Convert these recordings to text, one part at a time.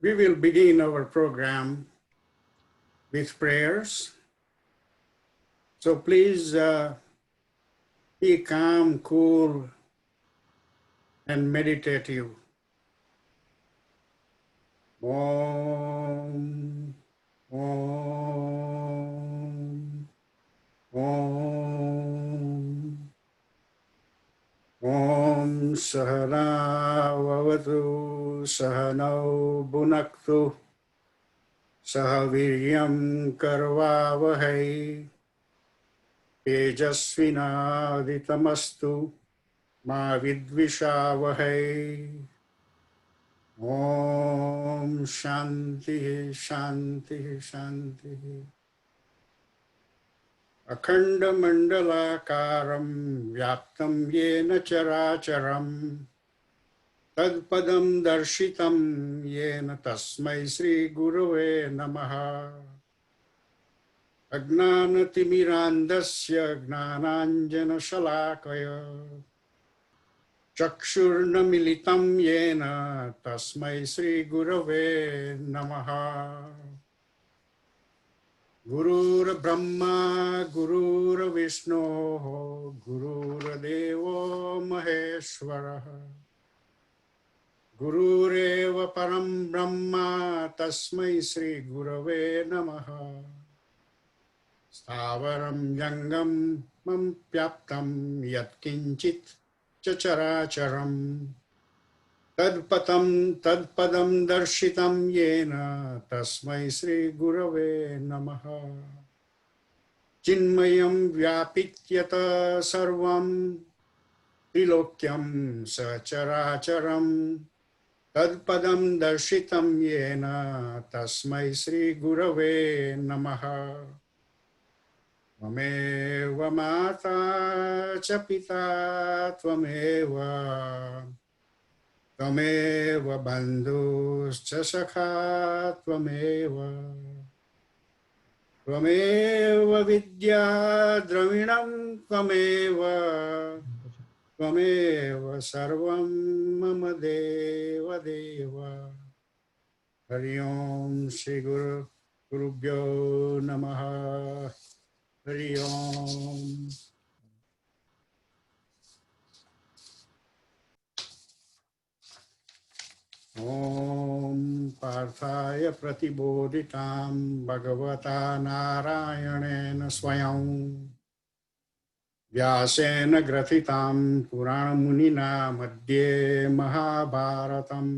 We will begin our program with prayers. So please be calm, cool, and meditative. Om, Om, Om, Om Sahana Vavatu Sahanau Bhunaktu Sahaviryam Karvavahai Tejasvinaditamastu Ma Vidvishavahai. Om Shanti Shanti Shanti. Akhanda Mandalakaram Vyaptam Yena Characharam Tadpadam Darshitam Yena Tasmai Sri Gurave Namaha. Agnanatimirandasya Gnananjana Shalakaya Chakshurnamilitam Yena Tasmai Sri Gurave Namaha. Gurur Brahma Gurur Vishnu Gurur Devo Maheshwara Gurureva Param Brahma Tasmai Sri Gurave Namaha. Stavaram Yangam Mampyaptam Yatkinchit Chacharacharam Tadpadam Darshitam Yena Tasmai Sri Gurave Namaha. Chinmayam Vyapityata Sarvam Trilokyam Sacharacharam Tadpadam Darshitam Yena Tasmai Sri Gurave Namaha. Tvameva Mata Cha Pita Tvameva Tvameva Bandhuscha Sakha Tvameva Tvameva Vidya Dravinam Tvameva Tvameva Sarvam Mama Deva Deva. Hari Om Shri Gurubhyo Namaha. Hari Om. Om Parthaya Pratibodhitam Bhagavata Narayanena Swayam Vyasena Grathitam Purana Munina Madhye Mahabharatam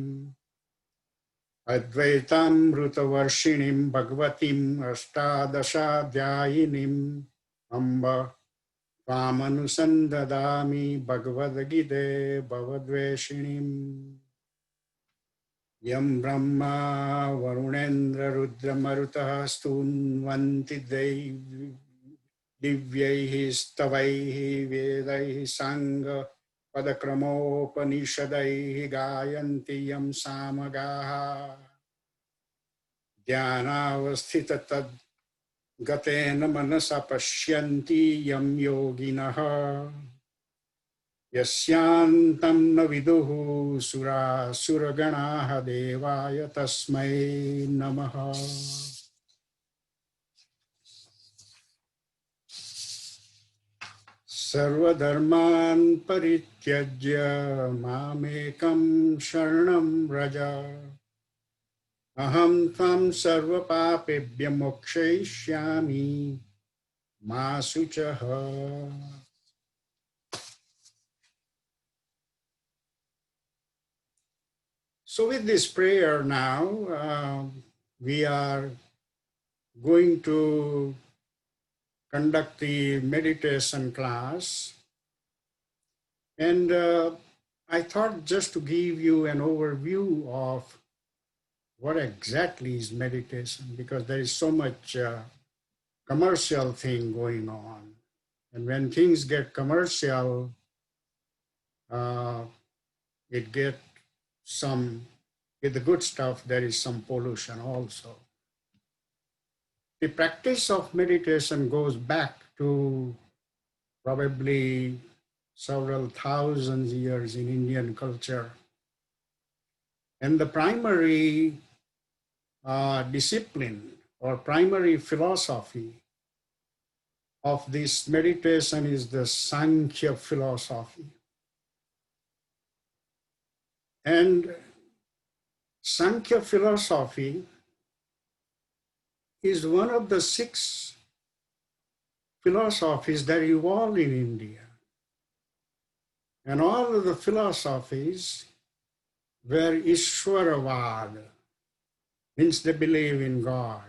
Advaitam Rutavarshinim Bhagavatim Ashtadashaadhyayinim Amba Vamanusandadami Bhagavad Gita Bhavadveshinim Yam Brahma Varunendra Rudra Marutah Stunvanti Divyaihi Stavaihi Vedaihi Sangha Padakramopanishadaihi Gayanti Yam Samagaha Dhyanavasthita Tad Gatena Manasa Pashyanti Yam Yoginaha Yasyantam na viduhu sura suraganaha devaya tasmai namaha. Sarvadharman parityajya mamekam sharanam raja. Aham tvam sarva papebhya mokshayishyami ma suchaha. So with this prayer now, we are going to conduct the meditation class. And I thought just to give you an overview of what exactly is meditation, because there is so much commercial thing going on. And when things get commercial, it gets some, with the good stuff, there is some pollution also. The practice of meditation goes back to probably several thousand years in Indian culture. And the primary discipline or primary philosophy of this meditation is the Sankhya philosophy. And Sankhya philosophy is one of the 6 philosophies that evolved in India. And all of the philosophies were Ishwaravad, means they believe in God.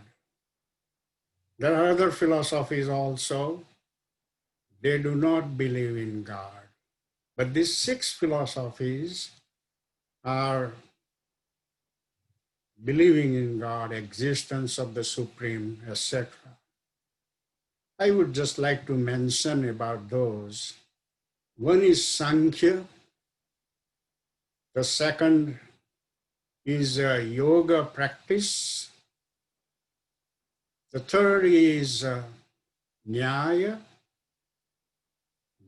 There are other philosophies also, they do not believe in God. But these 6 philosophies are believing in God, existence of the Supreme, etc. I would just like to mention about those. One is Sankhya, the second is yoga practice, the third is Nyaya,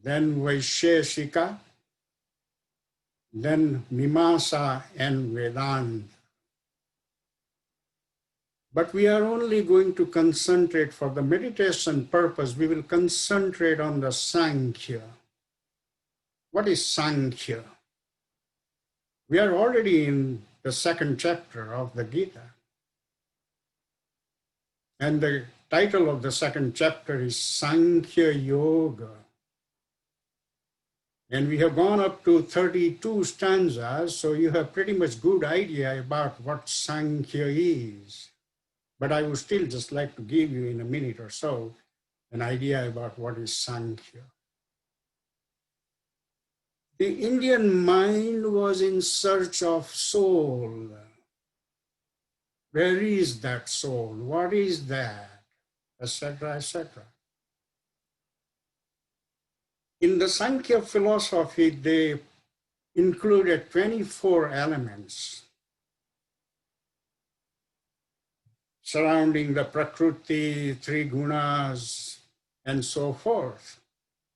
then Vaisheshika, then Mimamsa and Vedanta. But we are only going to concentrate for the meditation purpose, we will concentrate on the Sankhya. What is Sankhya? We are already in the 2nd chapter of the Gita. And the title of the 2nd chapter is Sankhya Yoga. And we have gone up to 32 stanzas, so you have pretty much good idea about what Sankhya is. But I would still just like to give you in a minute or so an idea about what is Sankhya. The Indian mind was in search of soul. Where is that soul? What is that? Etc., etc. In the Sankhya philosophy, they included 24 elements surrounding the Prakriti, 3 gunas, and so forth.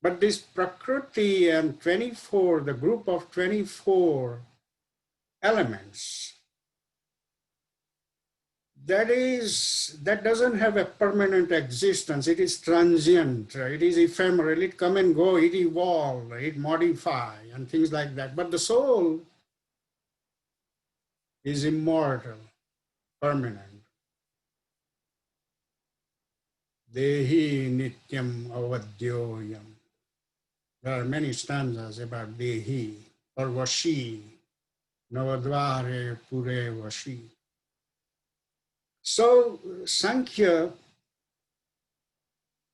But this Prakriti and 24, the group of 24 elements, that doesn't have a permanent existence. It is transient, it is ephemeral, it come and go, it evolve, it modify, and things like that. But the soul is immortal, permanent. Dehi nityam avadyoyam. There are many stanzas about Dehi or Vashi, Navadvare Pure Vashi. So Sankhya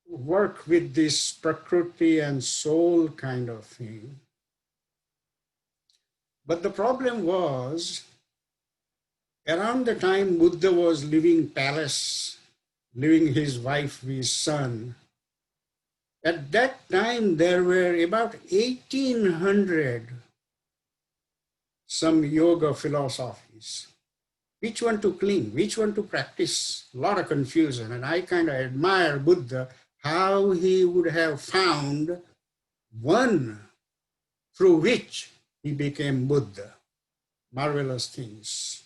work with this Prakriti and soul kind of thing. But the problem was, around the time Buddha was leaving palace, leaving his wife, his son, at that time there were about 1800 some yoga philosophies. Which one to cling, which one to practice, a lot of confusion. And I kind of admire Buddha, how he would have found one through which he became Buddha. Marvelous things.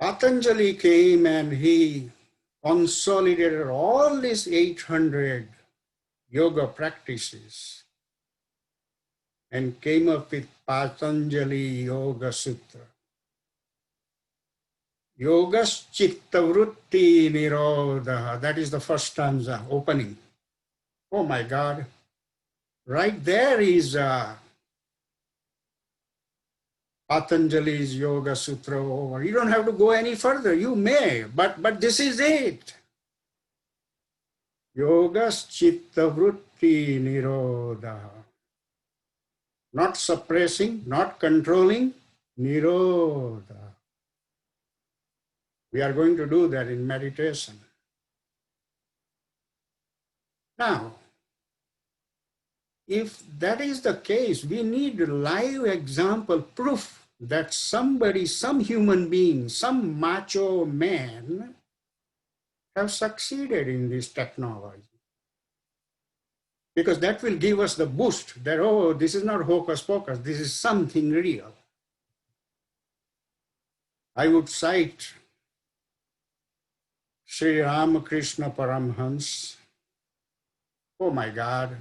Patanjali came and he consolidated all these 800 yoga practices and came up with Patanjali Yoga Sutra. Yogas chitta vritti nirodha. That is the first stanza, opening. Oh my God. Right there is Patanjali's Yoga Sutra over. You don't have to go any further. You may, but this is it. Yogas chitta vritti nirodha. Not suppressing, not controlling, nirodha. We are going to do that in meditation. Now, if that is the case, we need live example, proof that somebody, some human being, some macho man have succeeded in this technology. Because that will give us the boost that, oh, this is not hocus pocus, this is something real. I would cite Sri Ramakrishna Paramhans. Oh my God.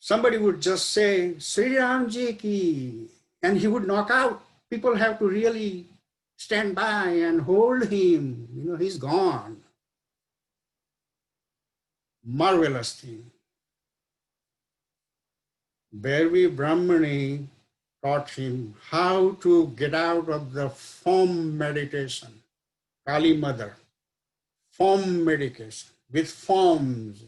Somebody would just say, Sri Ramji ki, and he would knock out. People have to really stand by and hold him. You know, he's gone. Marvelous thing. Bhairavi Brahmani taught him how to get out of the form meditation. Kali Mother, form meditation, with forms.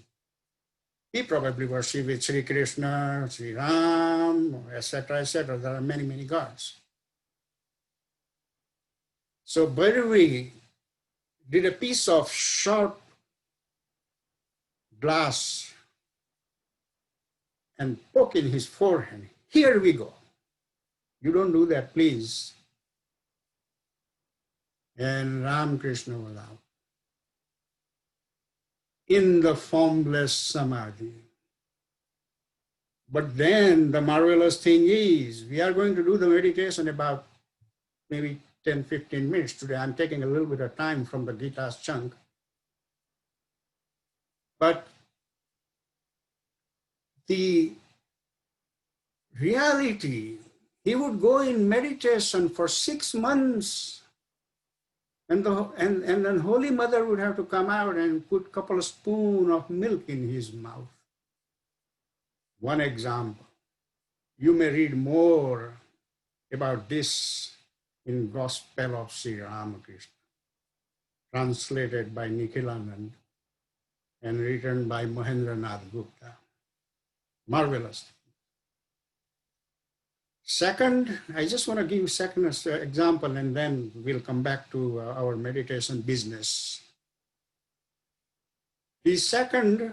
He probably worshipped with Sri Krishna, Sri Ram, etc., etc. There are many, many gods. So Bhairavi did a piece of sharp glass and poke in his forehead. Here we go. You don't do that, please. And Ramakrishna was out in the formless samadhi. But then the marvelous thing is, we are going to do the meditation about maybe 10, 15 minutes today. I'm taking a little bit of time from the Gita's chunk. But the reality, he would go in meditation for 6 months, and then Holy Mother would have to come out and put a couple of spoons of milk in his mouth. One example. You may read more about this in Gospel of Sri Ramakrishna, translated by Nikhilanand and written by Mahendranath Gupta. Marvelous. Second, I just want to give second example, and then we'll come back to our meditation business. The second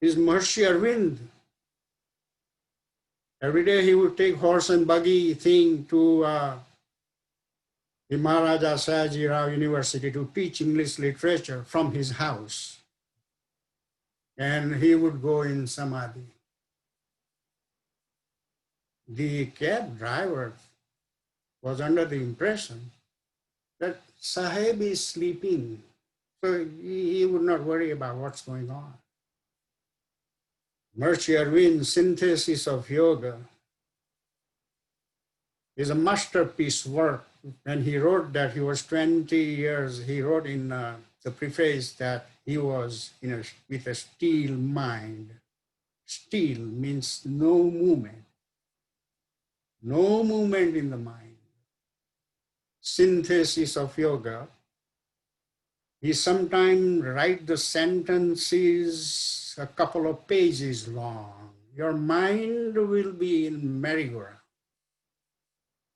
is Maharishi Arvind. Every day he would take horse and buggy thing to the Maharaja Sayaji Rao University to teach English literature from his house. And he would go in samadhi. The cab driver was under the impression that Sahib is sleeping, so he would not worry about what's going on. Maharishi Arvind's Synthesis of Yoga is a masterpiece work. When he wrote that he was 20 years, he wrote in the preface that he was with a still mind. Still means no movement. No movement in the mind. Synthesis of Yoga. He sometimes write the sentences a couple of pages long. Your mind will be in merry-go-round.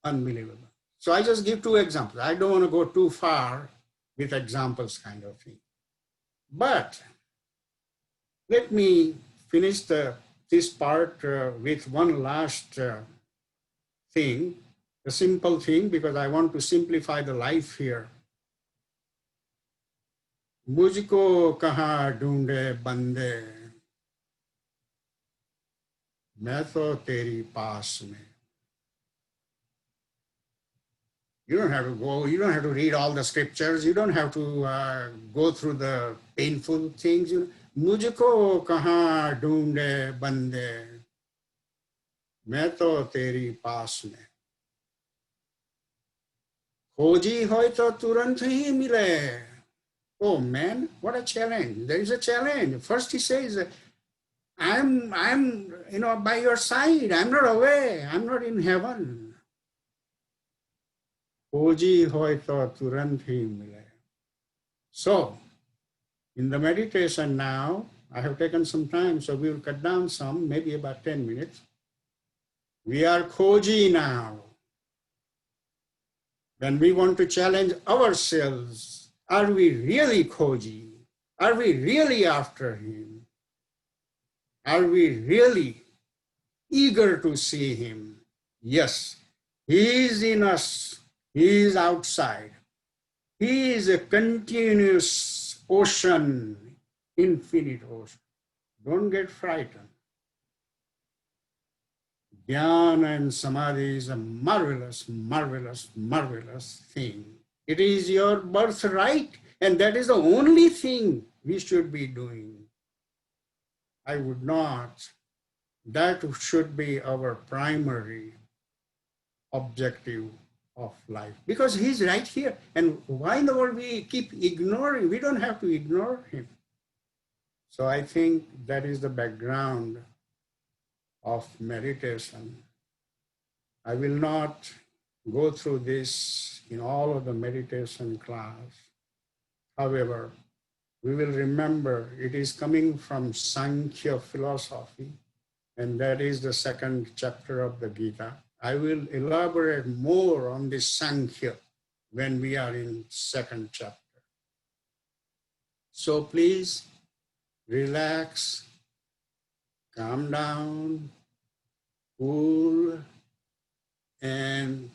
Unbelievable. So I just give 2 examples. I don't want to go too far with examples kind of thing. But let me finish this part with one last thing, a simple thing, because I want to simplify the life here. मुझको कहाँ ढूंढे बंदे, मैं तो तेरी पास में. You don't have to go, you don't have to read all the scriptures, you don't have to go through the painful things. मुझको कहाँ ढूंढे बंदे, मैं तो तेरी पास में. खोजी हो तो तुरंत ही मिले. Oh man, what a challenge. There is a challenge. First he says, I'm by your side. I'm not away. I'm not in heaven. खोजी हो तो तुरंत ही मिले. So, in the meditation now, I have taken some time, so we will cut down some, maybe about 10 minutes. We are खोजी now. When we want to challenge ourselves, are we really खोजी? Are we really after him? Are we really eager to see him? Yes, he is in us. He is outside. He is a continuous ocean, infinite ocean. Don't get frightened. Dhyana and Samadhi is a marvelous, marvelous, marvelous thing. It is your birthright, and that is the only thing we should be doing. I would not. That should be our primary objective of life, because he's right here. And why in the world we keep ignoring? We don't have to ignore him. So I think that is the background of meditation. I will not go through this in all of the meditation class. However, we will remember it is coming from Sankhya philosophy, and that is the second chapter of the Gita. I will elaborate more on this Sankhya when we are in second chapter. So please relax, calm down, cool, and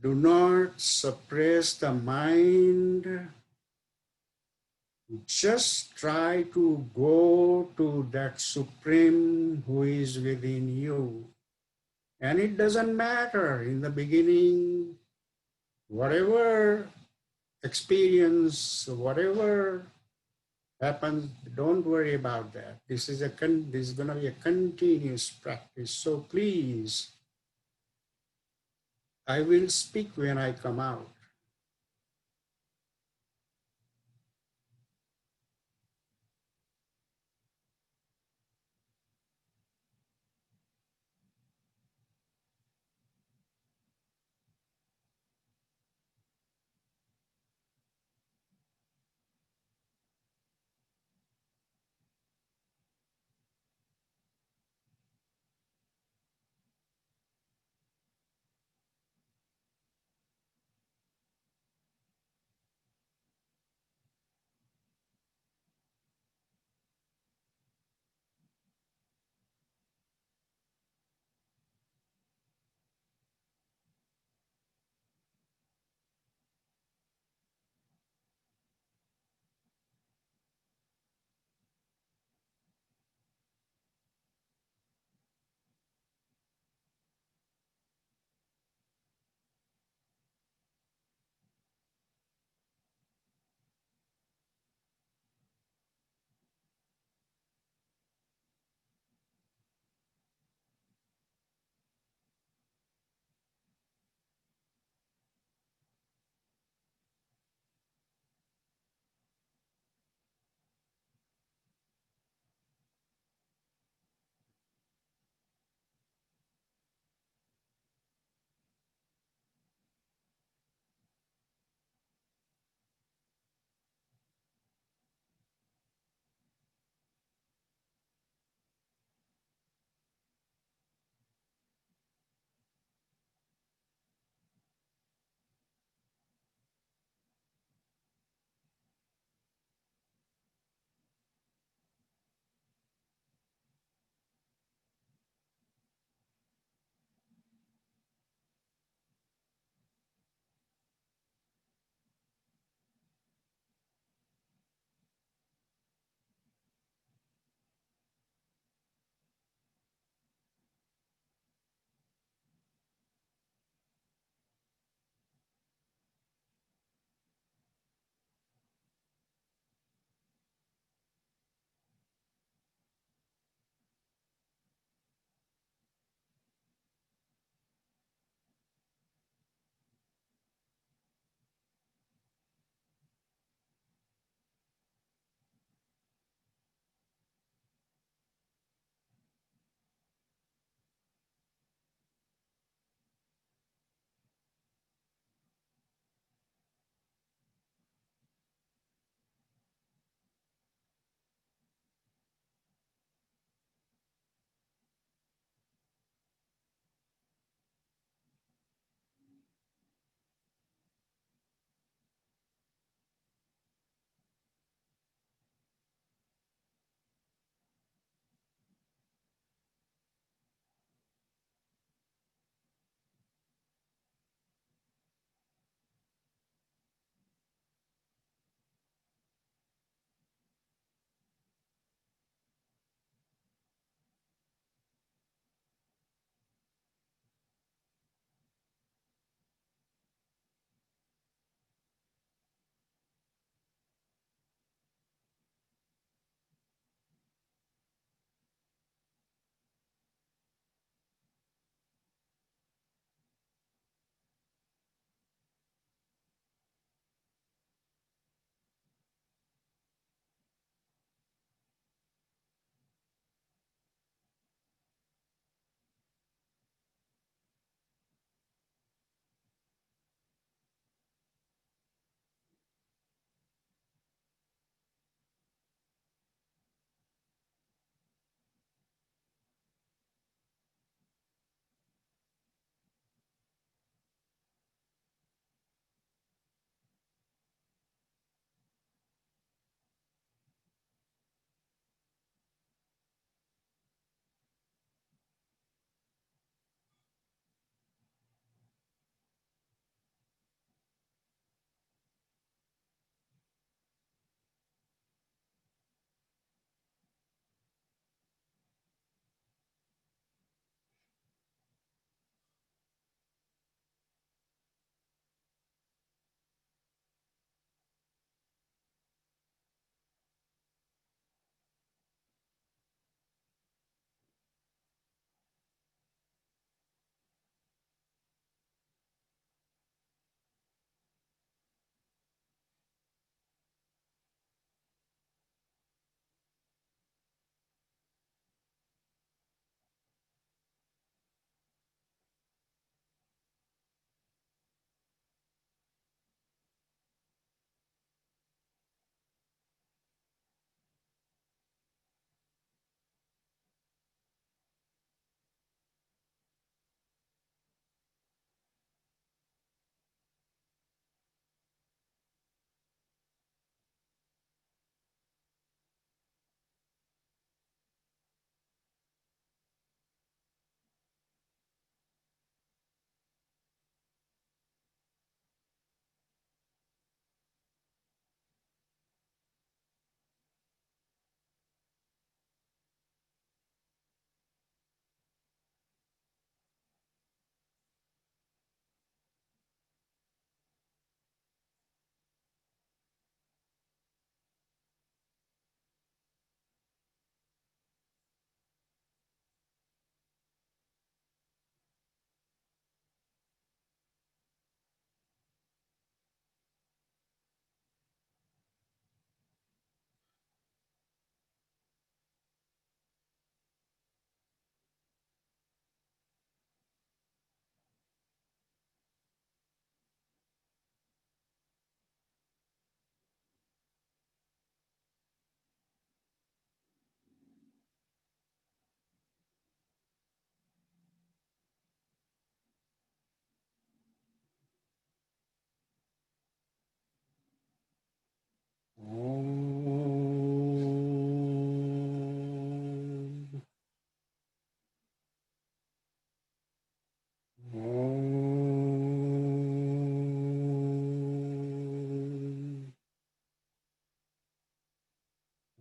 do not suppress the mind. Just try to go to that Supreme who is within you. And it doesn't matter in the beginning, whatever experience, whatever happens, don't worry about that. This is going to be a continuous practice. So please, I will speak when I come out.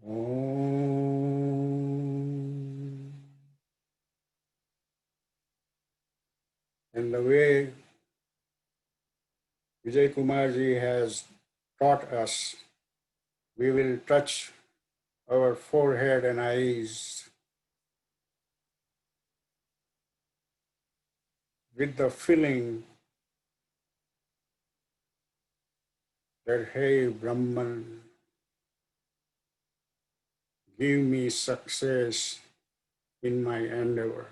Om. And the way Vijay Kumarji has taught us, we will touch our forehead and eyes with the feeling that, hey, Brahman, give me success in my endeavor.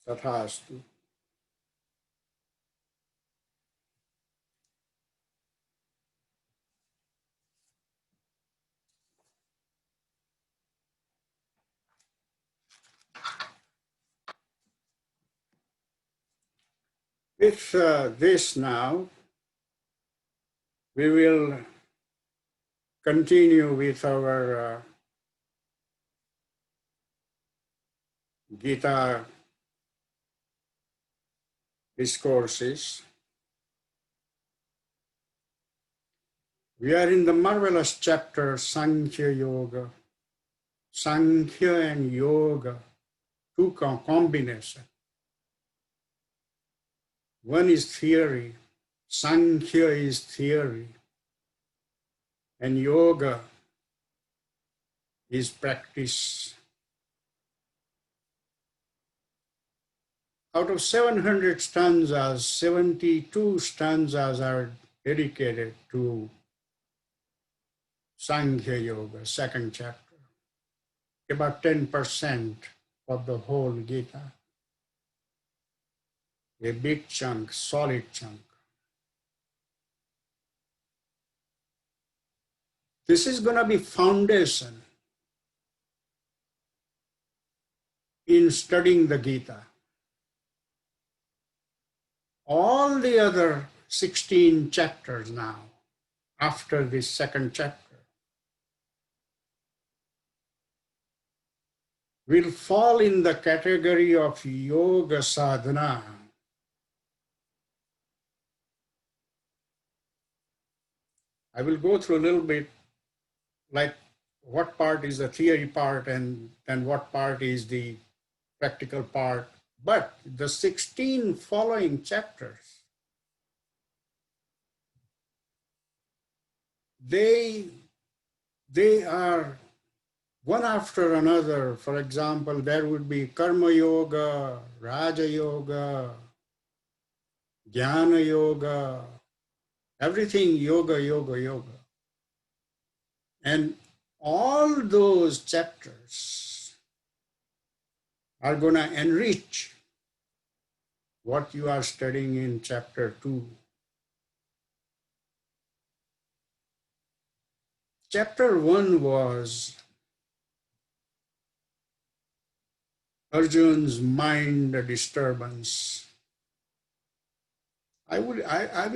Tathastu. With this now, we will continue with our Gita discourses. We are in the marvelous chapter Sankhya Yoga. Sankhya and Yoga, two combination. One is theory. Sankhya is theory. And Yoga is practice. Out of 700 stanzas, 72 stanzas are dedicated to Sankhya Yoga, second chapter. About 10% of the whole Gita. A big chunk, solid chunk. This is going to be foundation in studying the Gita. All the other 16 chapters now, after this second chapter, will fall in the category of yoga sadhana. I will go through a little bit like what part is the theory part and what part is the practical part. But the 16 following chapters, they are one after another. For example, there would be Karma Yoga, Raja Yoga, Jnana Yoga, everything yoga, yoga, yoga. And all those chapters are going to enrich what you are studying in chapter 2. Chapter 1 was Arjun's mind disturbance. I will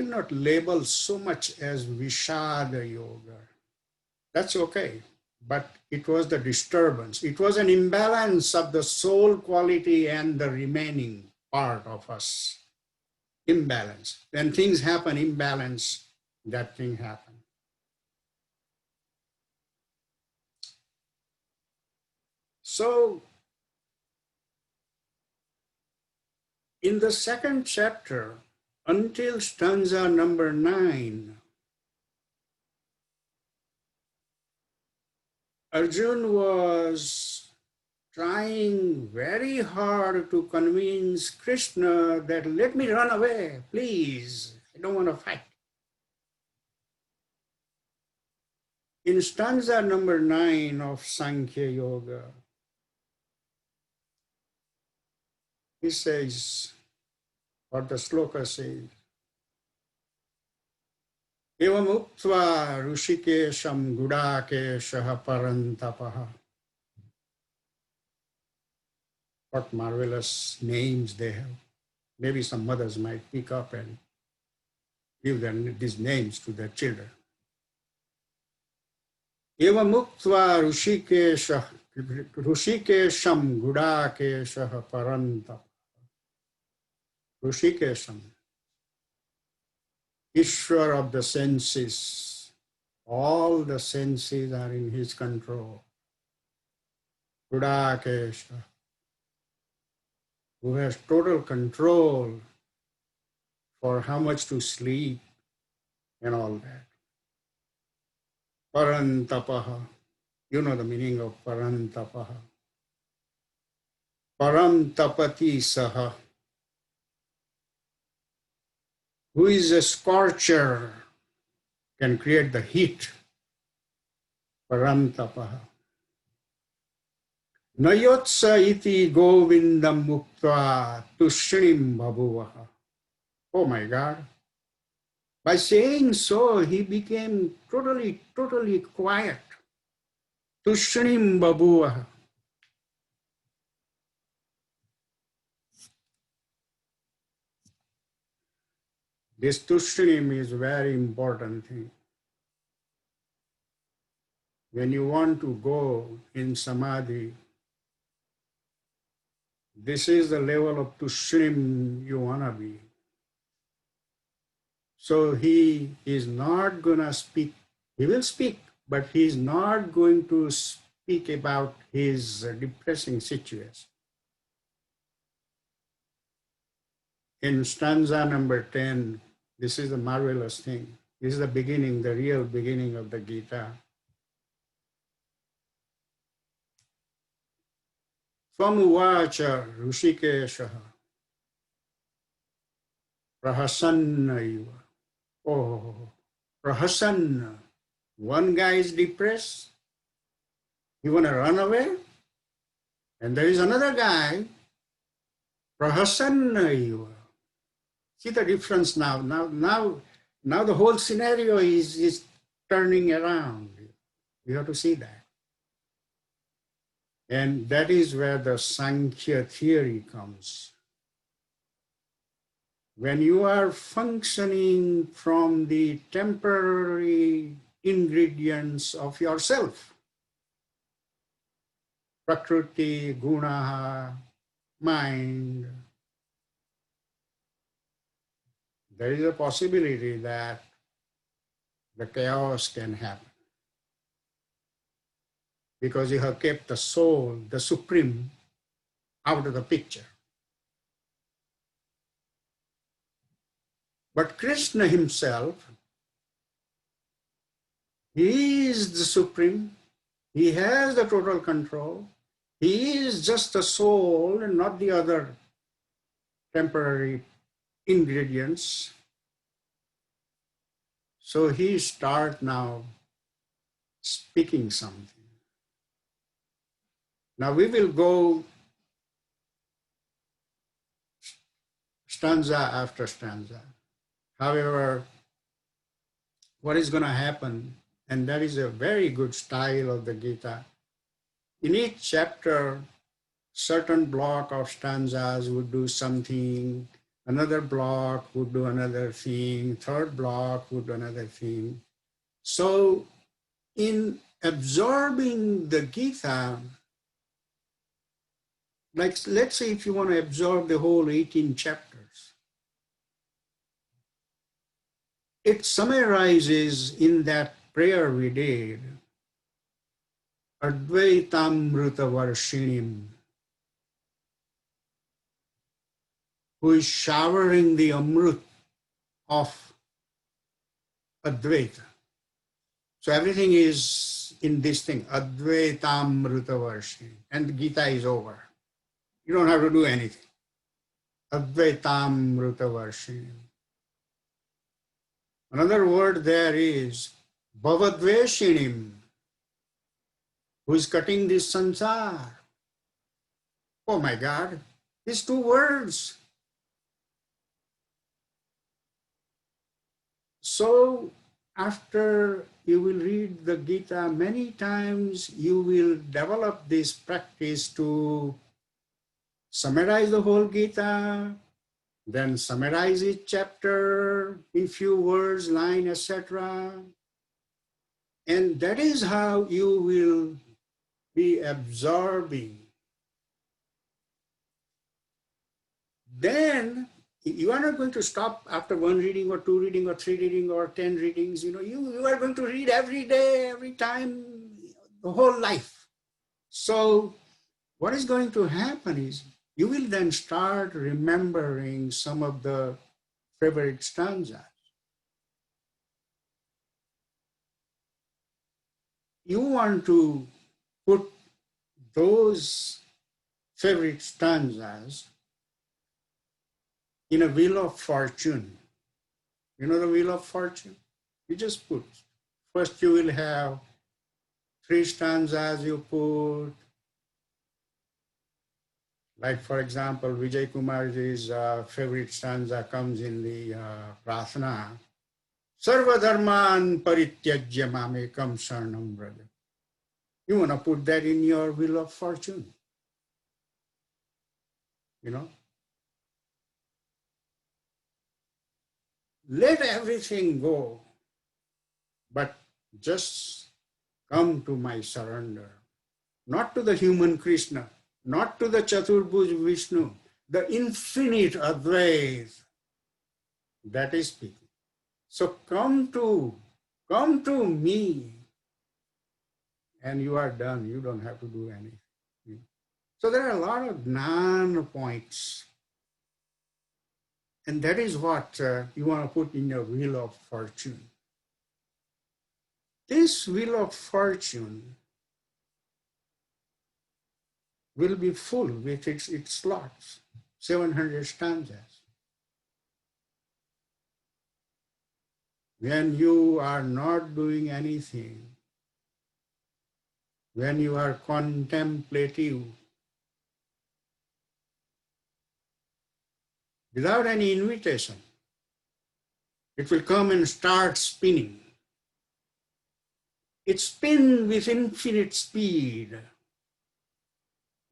not label so much as Vishada Yoga. That's okay. But it was the disturbance. It was an imbalance of the soul quality and the remaining part of us. Imbalance. When things happen, imbalance, that thing happens. So, in the second chapter, until stanza number 9, Arjun was trying very hard to convince Krishna that let me run away, please. I don't want to fight. In stanza number 9 of Sankhya Yoga, he says, what the sloka says, Evam uktva rushikesham gudakeshaha parantapaha. What marvelous names they have. Maybe some mothers might pick up and give them these names to their children. Evam uktva rushikesham gudakeshaha parantapaha. Rushikesham, Ishwar of the senses, All the senses are in his control. Gudakesha, who has total control for how much to sleep and all that. Parantapaha, you know the meaning of Parantapaha. Parantapati Saha, who is a scorcher, can create the heat. Parantapaha. Nayotsa iti govindam muktva tushrim bhabuvaha. Oh my God. By saying so, he became totally quiet. Tushrim bhabuvaha. This tushrim is a very important thing. When you want to go in samadhi, this is the level of tushrim you want to be. So he is not going to speak. He will speak, but he is not going to speak about his depressing situation. In stanza number 10, this is the marvelous thing. This is the beginning, the real beginning of the Gita. Tvamuvacha Rushikeshaha Prahasanna. Oh, Prahasanna. One guy is depressed. You want to run away? And there is another guy, Prahasanna. See the difference now. Now the whole scenario is turning around. You have to see that. And that is where the Sankhya theory comes. When you are functioning from the temporary ingredients of yourself, Prakriti, Gunaha, mind, there is a possibility that the chaos can happen. Because you have kept the soul, the supreme, out of the picture. But Krishna himself, he is the supreme. He has the total control. He is just the soul and not the other temporary ingredients. So he starts now speaking something. Now we will go stanza after stanza. However, what is going to happen, and that is a very good style of the Gita, in each chapter, certain block of stanzas would do something, another block would do another thing, third block would do another thing. So in absorbing the Gita, like let's say if you want to absorb the whole 18 chapters, it summarizes in that prayer we did, Advaitamrita Varshinim, who is showering the Amrut of Advaita. So everything is in this thing, Advaitamrita Varshinim, and the Gita is over. You don't have to do anything. Advaitamrita Varshinim. Another word there is Bhavadveshinim, who is cutting this sansar. Oh my God, these two words. So after you will read the Gita many times, you will develop this practice to summarize the whole Gita, then summarize each chapter in few words, line, etc. And that is how you will be absorbing. Then You are not going to stop after one reading or two reading or three reading or 10 readings. You are going to read every day, every time, the whole life. So what is going to happen is you will then start remembering some of the favorite stanzas. You want to put those favorite stanzas in a wheel of fortune. You know the wheel of fortune? You just put. First you will have three stanzas you put. Like for example, Vijay Kumarji's favorite stanza comes in the Prasna. Sarva dharman parityajya mamekam sarnam braja. You want to put that in your wheel of fortune. Let everything go, but just come to my surrender. Not to the human Krishna, not to the Chaturbhuj Vishnu, the infinite Advaita that is speaking. So come to me, and you are done. You don't have to do anything. So there are a lot of non-points. And that is what you want to put in your wheel of fortune. This wheel of fortune will be full with its slots, 700 stanzas. When you are not doing anything, when you are contemplative, without any invitation, it will come and start spinning. It spins with infinite speed.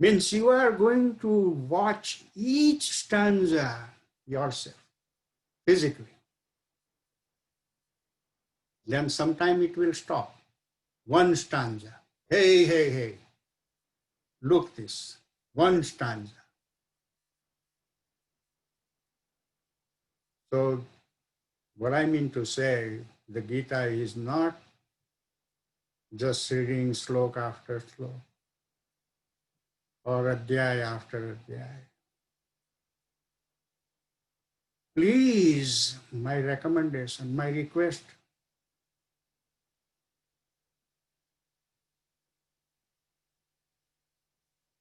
Means you are going to watch each stanza yourself, physically. Then sometime it will stop. One stanza. Hey, hey, hey. Look this. One stanza. So what I mean to say, the Gita is not just reading slok after slok or adhyaya after adhyaya. Please, my recommendation, my request,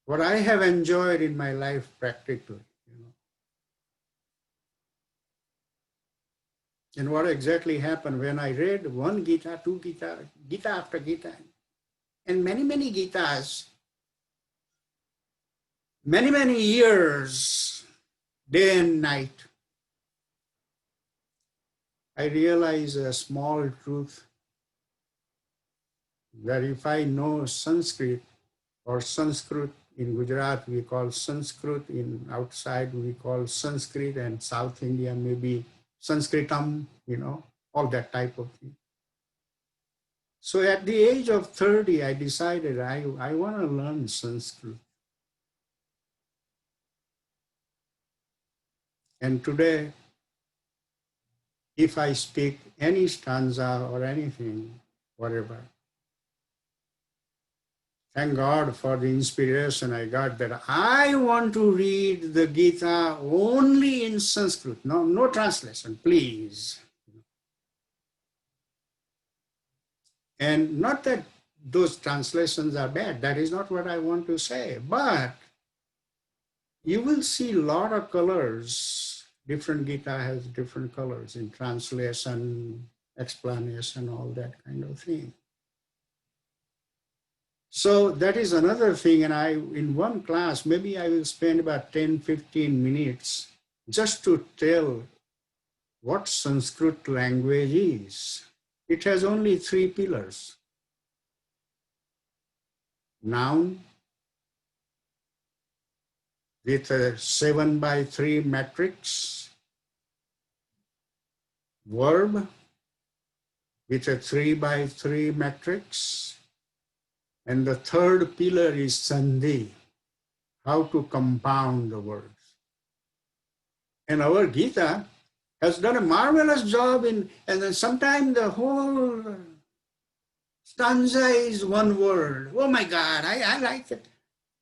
what I have enjoyed in my life practically, and what exactly happened when I read one Gita, two Gita, Gita after Gita, and many, many Gitas, many, many years, day and night, I realize a small truth that if I know Sanskrit or Sanskrit in Gujarat, we call Sanskrit, in outside we call Sanskrit, and South India maybe Sanskritam, all that type of thing. So at the age of 30, I decided I want to learn Sanskrit. And today, if I speak any stanza or anything, whatever, thank God for the inspiration I got that I want to read the Gita only in Sanskrit. No translation, please. And not that those translations are bad. That is not what I want to say. But you will see a lot of colors. Different Gita has different colors in translation, explanation, all that kind of thing. So that is another thing. And in one class, maybe I will spend about 10, 15 minutes just to tell what Sanskrit language is. It has only three pillars: noun with a 7x3 matrix, verb with a 3x3 matrix, and the third pillar is sandhi, how to compound the words. And our Gita has done a marvelous job in, and then sometimes the whole stanza is one word. Oh my God, I like it.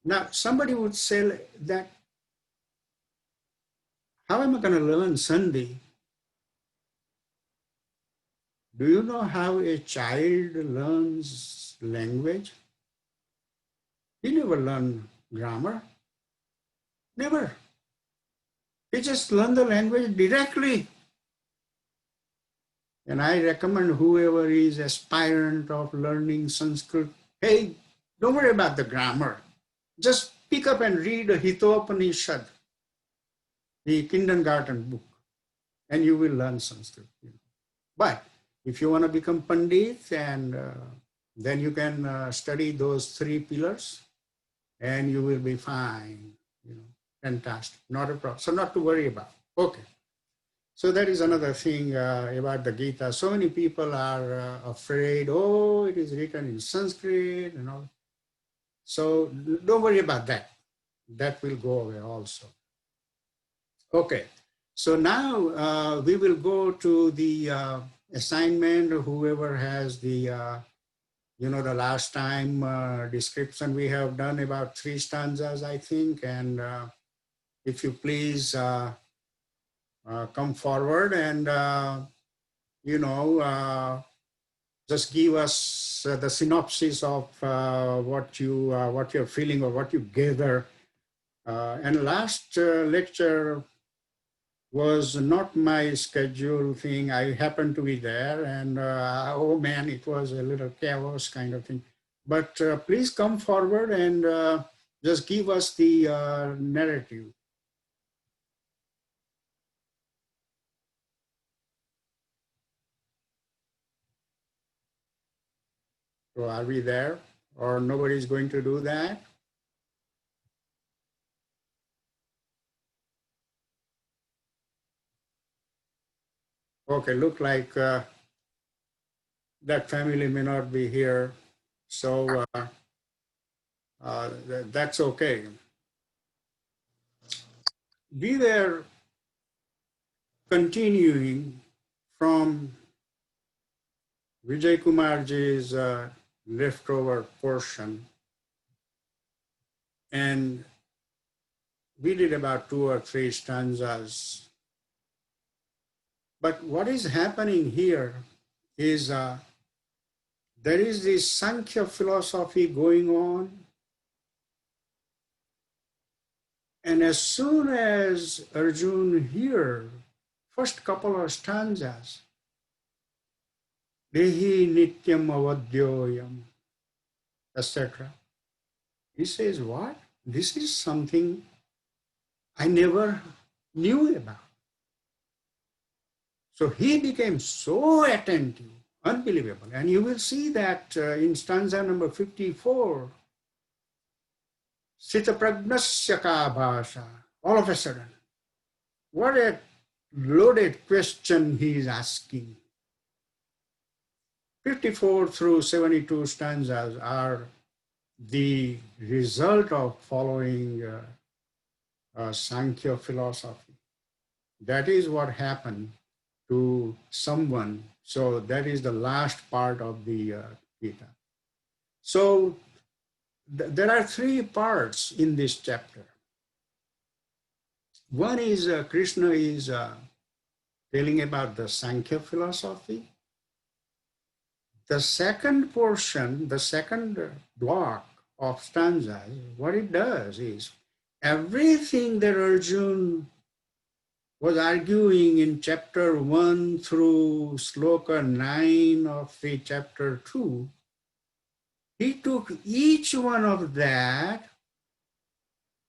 Now, somebody would say that, how am I going to learn Sunday? Do you know how a child learns language? He never learn grammar. Never. He just learn the language directly. And I recommend whoever is aspirant of learning Sanskrit, hey, don't worry about the grammar. Just pick up and read a Hitopanishad, the kindergarten book, and you will learn Sanskrit. But if you want to become Pandit, and then you can study those three pillars, and you will be fine. Fantastic, not a problem. So not to worry about. Okay. So that is another thing about the Gita. So many people are afraid, oh, it is written in Sanskrit and all. So don't worry about that. That will go away also. Okay. So now we will go to the assignment. Whoever has the, the last time description we have done about 3 stanzas, I think. And if you please come forward and, just give us the synopsis of what you're feeling or what you gather. And last lecture was not my schedule thing. I happened to be there, and oh man, it was a little chaos kind of thing. But please come forward and just give us the narrative. So are we there, or nobody's going to do that? Okay, look like that family may not be here, so that's okay. We were continuing from Vijay Kumarji's leftover portion, and we did about 2 or 3 stanzas. But what is happening here is there is this Sankhya philosophy going on, and as soon as Arjun hears first couple of stanzas, Dehi nityam avadyoyam, etc. He says, what? This is something I never knew about. So he became so attentive, unbelievable. And you will see that in stanza number 54, Sita pragnasya ka bhasha, all of a sudden, what a loaded question he is asking. 54 through 72 stanzas are the result of following Sankhya philosophy. That is what happened to someone. So that is the last part of the Gita. So there are 3 parts in this chapter. One is Krishna is telling about the Sankhya philosophy. The second portion, the second block of stanzas, what it does is everything that Arjuna was arguing in chapter 1 through sloka 9 of the chapter 2, he took each one of that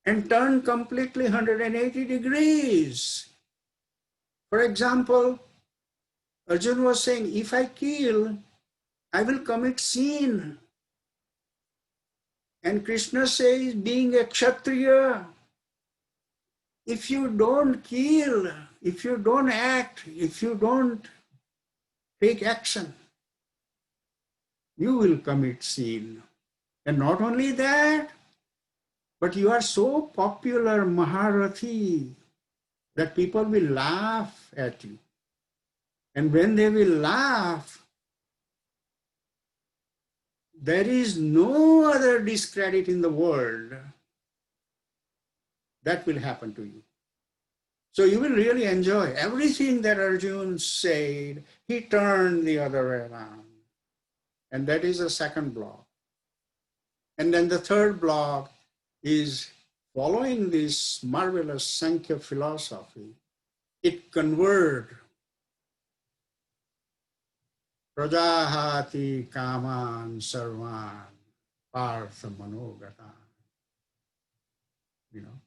and turned completely 180 degrees. For example, Arjuna was saying, if I kill, I will commit sin. And Krishna says, being a Kshatriya, if you don't kill, if you don't act, if you don't take action, you will commit sin. And not only that, but you are so popular, Maharathi, that people will laugh at you. And when they will laugh, there is no other discredit in the world that will happen to you. So you will really enjoy everything that Arjuna said. He turned the other way around. And that is the second block. And then the third block is following this marvelous Sankhya philosophy. It converted Prajahati Kaman Sarvan Partha Manogatan. You know,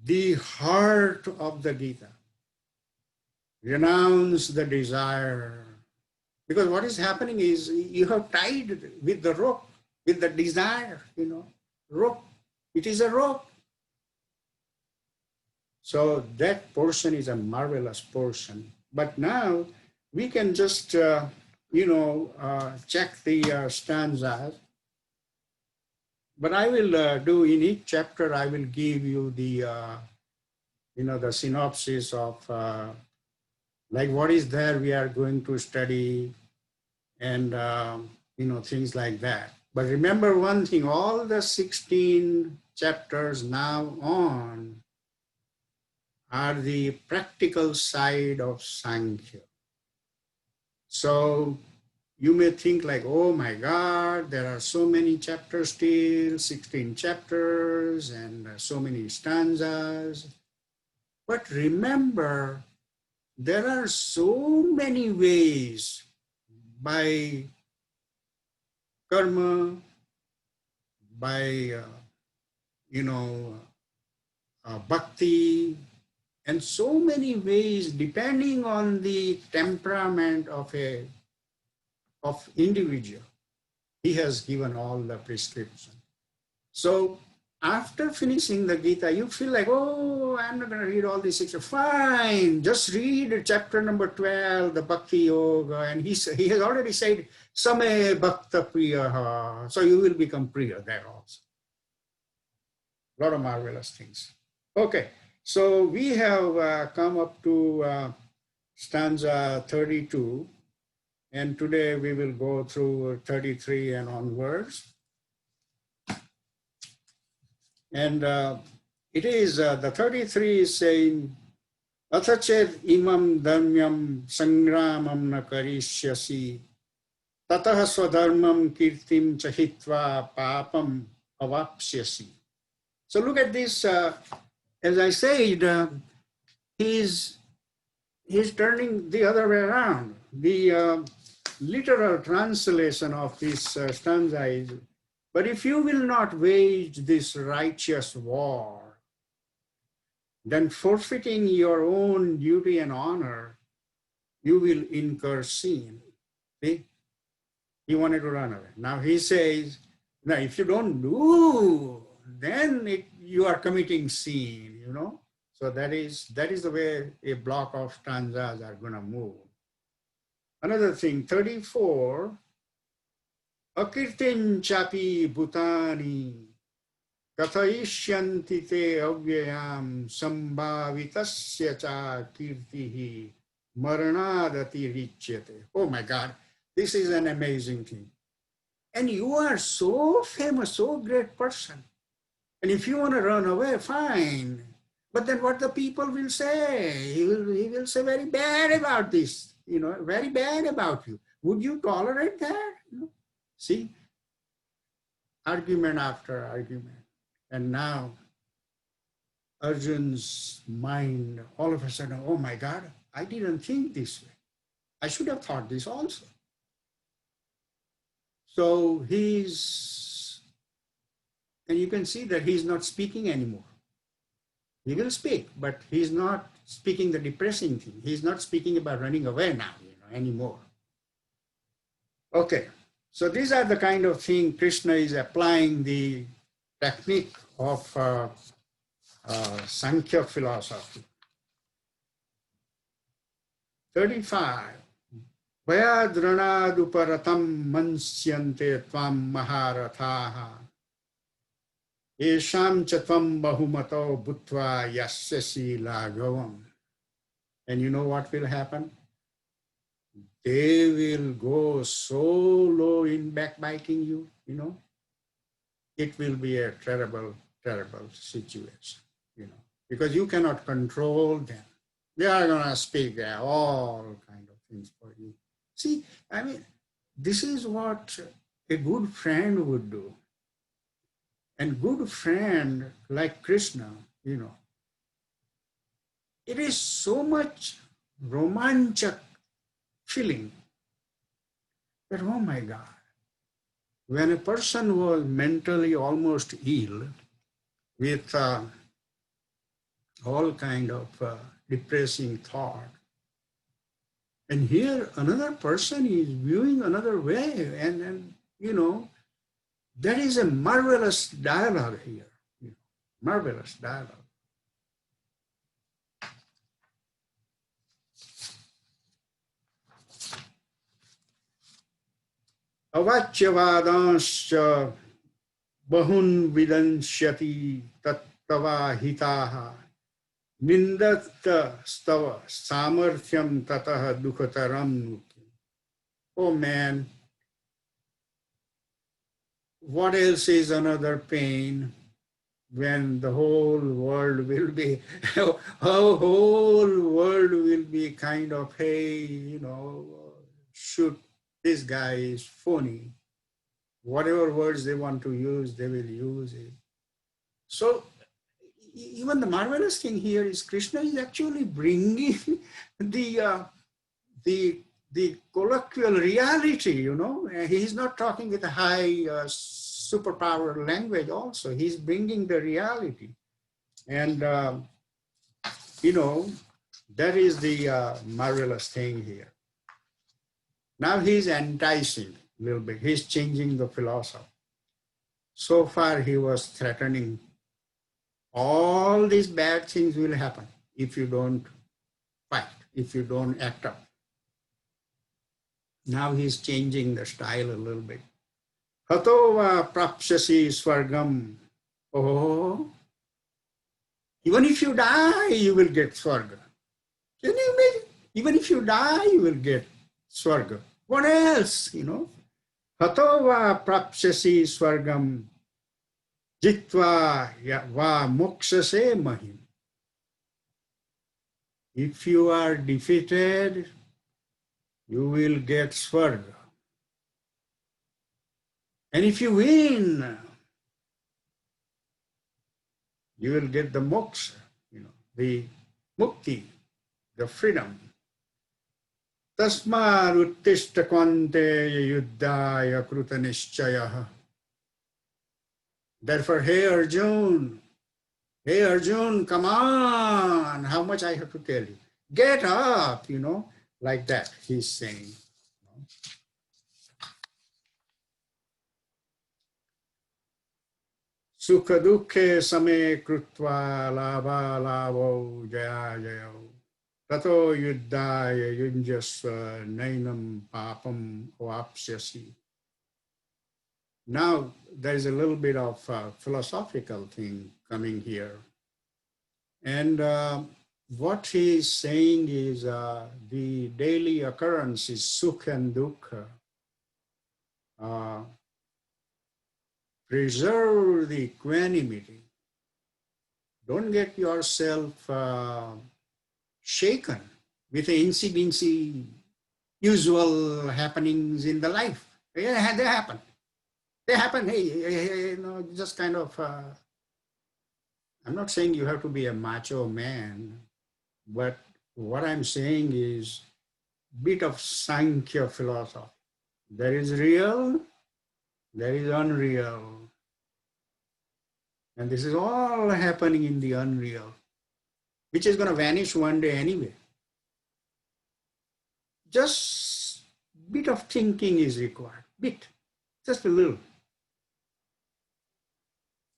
the heart of the Gita. Renounce the desire. Because what is happening is you have tied with the rope, with the desire, rope. It is a rope. So that portion is a marvelous portion. But now we can just, check the stanzas. But I will do in each chapter, I will give you the, the synopsis of like what is there we are going to study and, things like that. But remember one thing, all the 16 chapters now on are the practical side of Sankhya. So you may think like, oh my God, there are so many chapters still, 16 chapters and so many stanzas. But remember, there are so many ways by karma, by, bhakti, and so many ways depending on the temperament of individual. He has given all the prescription. So after finishing the Gita, you feel like, oh, I'm not going to read all these six. Fine, just read chapter number 12, the Bhakti Yoga. And he has already said, Same Bhakta Priyaha. So you will become Priya there also. A lot of marvelous things. Okay, so we have come up to stanza 32. And today we will go through 33 and onwards. And it is, the 33 is saying, Athached imam dharmyam sangramam na karishyasi, tatah swadharmam kirtim chahitva papam avapsyasi. So look at this, as I said, he's turning the other way around. The literal translation of this stanza is, but if you will not wage this righteous war, then forfeiting your own duty and honor, you will incur sin. See? He wanted to run away. Now he says, now if you don't do, then you are committing sin, So that is the way a block of stanzas are going to move. Another thing, 34, Akirtin chapi bhutani kathayishyanti te avyayam sambhavitasya cha kirtihi maranadati richyate. Oh my God, this is an amazing thing. And you are so famous, so great person. And if you want to run away, fine. But then what the people will say, he will say very bad about this, very bad about you. Would you tolerate that? See, argument after argument. And now Arjun's mind, all of a sudden, oh my God, I didn't think this way. I should have thought this also. So and you can see that he's not speaking anymore. He will speak, but he's not speaking the depressing thing. He's not speaking about running away now, anymore. Okay, so these are the kind of thing Krishna is applying the technique of Sankhya philosophy. 35. Vayadranaduparatam mansyante tvam maharathaha Esham chatvam bahumato bhutva yasyasi lagavam. And you know what will happen? They will go so low in backbiting you, it will be a terrible, terrible situation, because you cannot control them. They are going to speak all kind of things for you. See, I mean, this is what a good friend would do. And good friend like Krishna, it is so much romantic feeling that, oh my God, when a person was mentally almost ill with all kind of depressing thought, and here another person is viewing another way, and there is a marvelous dialogue here, marvelous dialogue. Avachyavadanshya bahun vidansyati tattava hitaha nindatta stava samarthyam tataha dukhataram. Oh man, what else is another pain when the whole world will be, whole world will be kind of, hey, shoot, this guy is phony. Whatever words they want to use, they will use it. So even the marvelous thing here is Krishna is actually bringing the the colloquial reality, He's not talking with a high superpower language also. He's bringing the reality. And, that is the marvelous thing here. Now he's enticing a little bit. He's changing the philosophy. So far he was threatening all these bad things will happen if you don't fight, if you don't act up. Now he's changing the style a little bit. Hato va prapsyasi swargam. Oh, even if you die, you will get swarga. Can you imagine? Even if you die, you will get swarga. What else, Hato va prapsyasi swargam jitva va mokshase mahim. If you are defeated, you will get swarga. And if you win, you will get the moksha, the mukti, the freedom. Tasmad uttishta kvante yuddhaya kruta nishchayaha. Therefore, hey Arjun, come on. How much I have to tell you? Get up, like that, he's saying. Sukha dukhe same krutva lava lavo jaya jayo. Tato yuddhaya yunjasva nainam papam oapsyasi. Now, there is a little bit of philosophical thing coming here. And what he is saying is the daily occurrence is sukha and dukkha. Preserve the equanimity. Don't get yourself shaken with the incidency, usual happenings in the life. Yeah, they happen. They happen. Hey, just kind of, I'm not saying you have to be a macho man, but what I'm saying is bit of Sankhya philosophy. There is real, there is unreal. And this is all happening in the unreal, which is going to vanish one day anyway. Just bit of thinking is required, bit, just a little.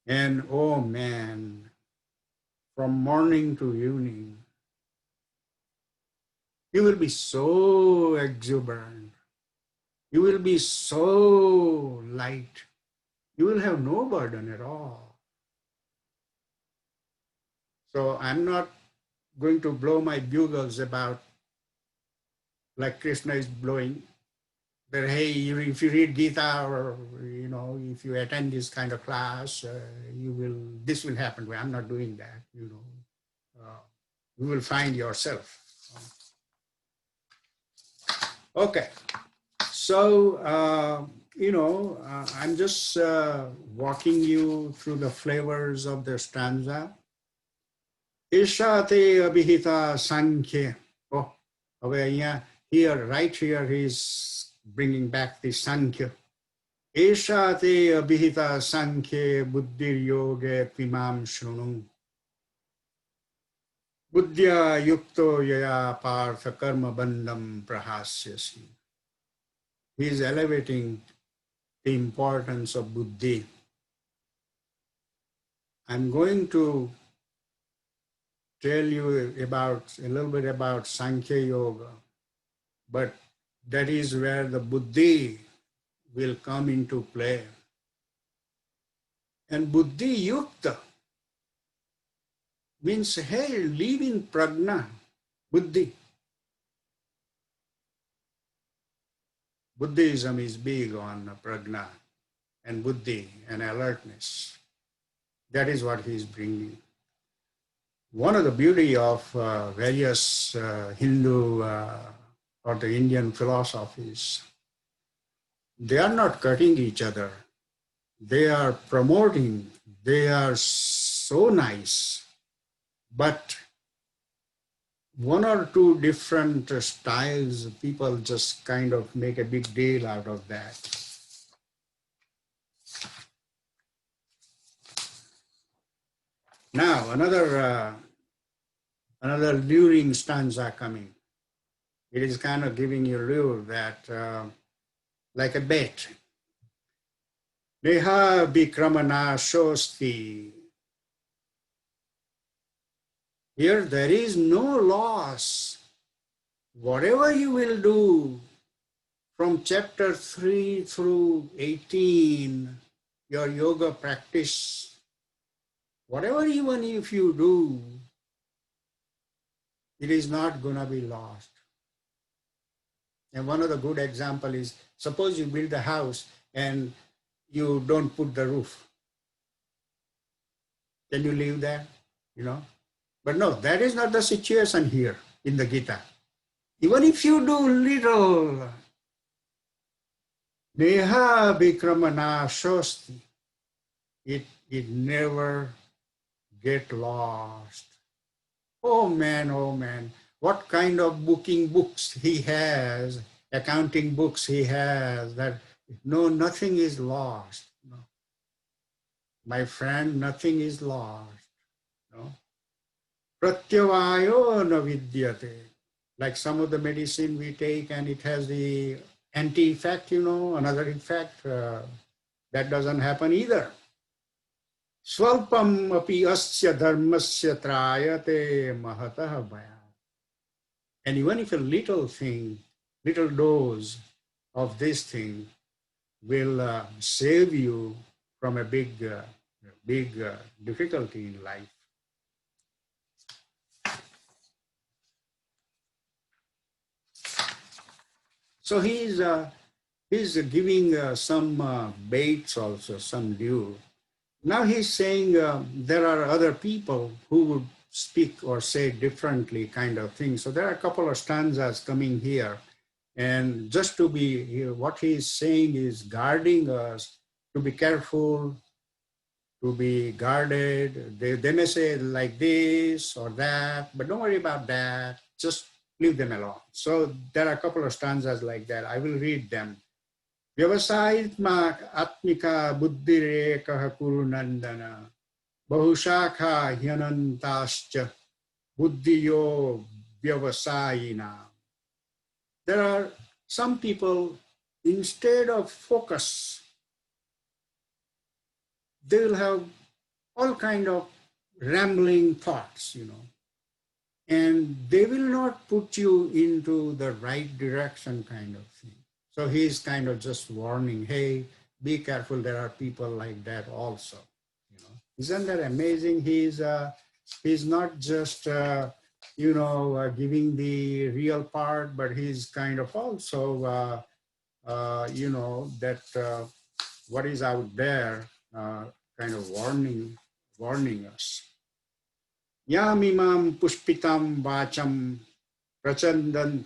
And oh man, from morning to evening, you will be so exuberant. You will be so light. You will have no burden at all. So I'm not going to blow my bugles about like Krishna is blowing. That hey, if you read Gita or if you attend this kind of class, this will happen. Well, I'm not doing that. You will find yourself. Okay, so I'm just walking you through the flavors of the stanza. Ishate abhita sankhya. Oh, over here, right here, he's bringing back the sankhya. Ishate abhita sankhya buddhir yoga pimam shrunu. Buddhya yukto yaya partha karma bandham prahasyasi. He is elevating the importance of buddhi. I'm going to tell you a little bit about Sankhya Yoga, but that is where the buddhi will come into play. And buddhi yukta means, hey, live in prajna, buddhi. Buddhism is big on prajna and buddhi and alertness. That is what he is bringing. One of the beauty of various Hindu or the Indian philosophies, they are not cutting each other. They are promoting. They are so nice. But one or two different styles, people just kind of make a big deal out of that. Now, another luring stanza coming. It is kind of giving you a lure that, like a bait. Neha vikramana shosti. Here there is no loss. Whatever you will do from chapter 3 through 18, your yoga practice, whatever even if you do, it is not going to be lost. And one of the good example is, suppose you build a house and you don't put the roof. Can you live there? But no, that is not the situation here in the Gita. Even if you do little, neha vikramana shosti, it never get lost. Oh man, what kind of booking books he has, accounting books he has, that no, nothing is lost. No. My friend, nothing is lost. No. Pratyavayo na vidyate. Like some of the medicine we take and it has the anti-effect, another effect. That doesn't happen either. Swalpam api asya dharmasya trayate mahatah bhaya. And even if a little thing, little dose of this thing will save you from a big difficulty in life. So he's giving some baits also, some lure. Now he's saying there are other people who would speak or say differently kind of thing. So there are a couple of stanzas coming here. And just to be, what he's saying is guarding us to be careful, to be guarded. They may say like this or that, but don't worry about that. Just leave them alone. So there are a couple of stanzas like that. I will read them. Vyavasayitma atmika buddhireka kurunandana bahushakha hyanantascha buddhiyo vyavasayina. There are some people, instead of focus, they will have all kind of rambling thoughts, and they will not put you into the right direction kind of thing. So he's kind of just warning, hey, be careful, there are people like that also. Isn't that amazing? He's He's not just, giving the real part, but he's kind of also, that what is out there, kind of warning us. Yamimam pushpitam vacham prachandan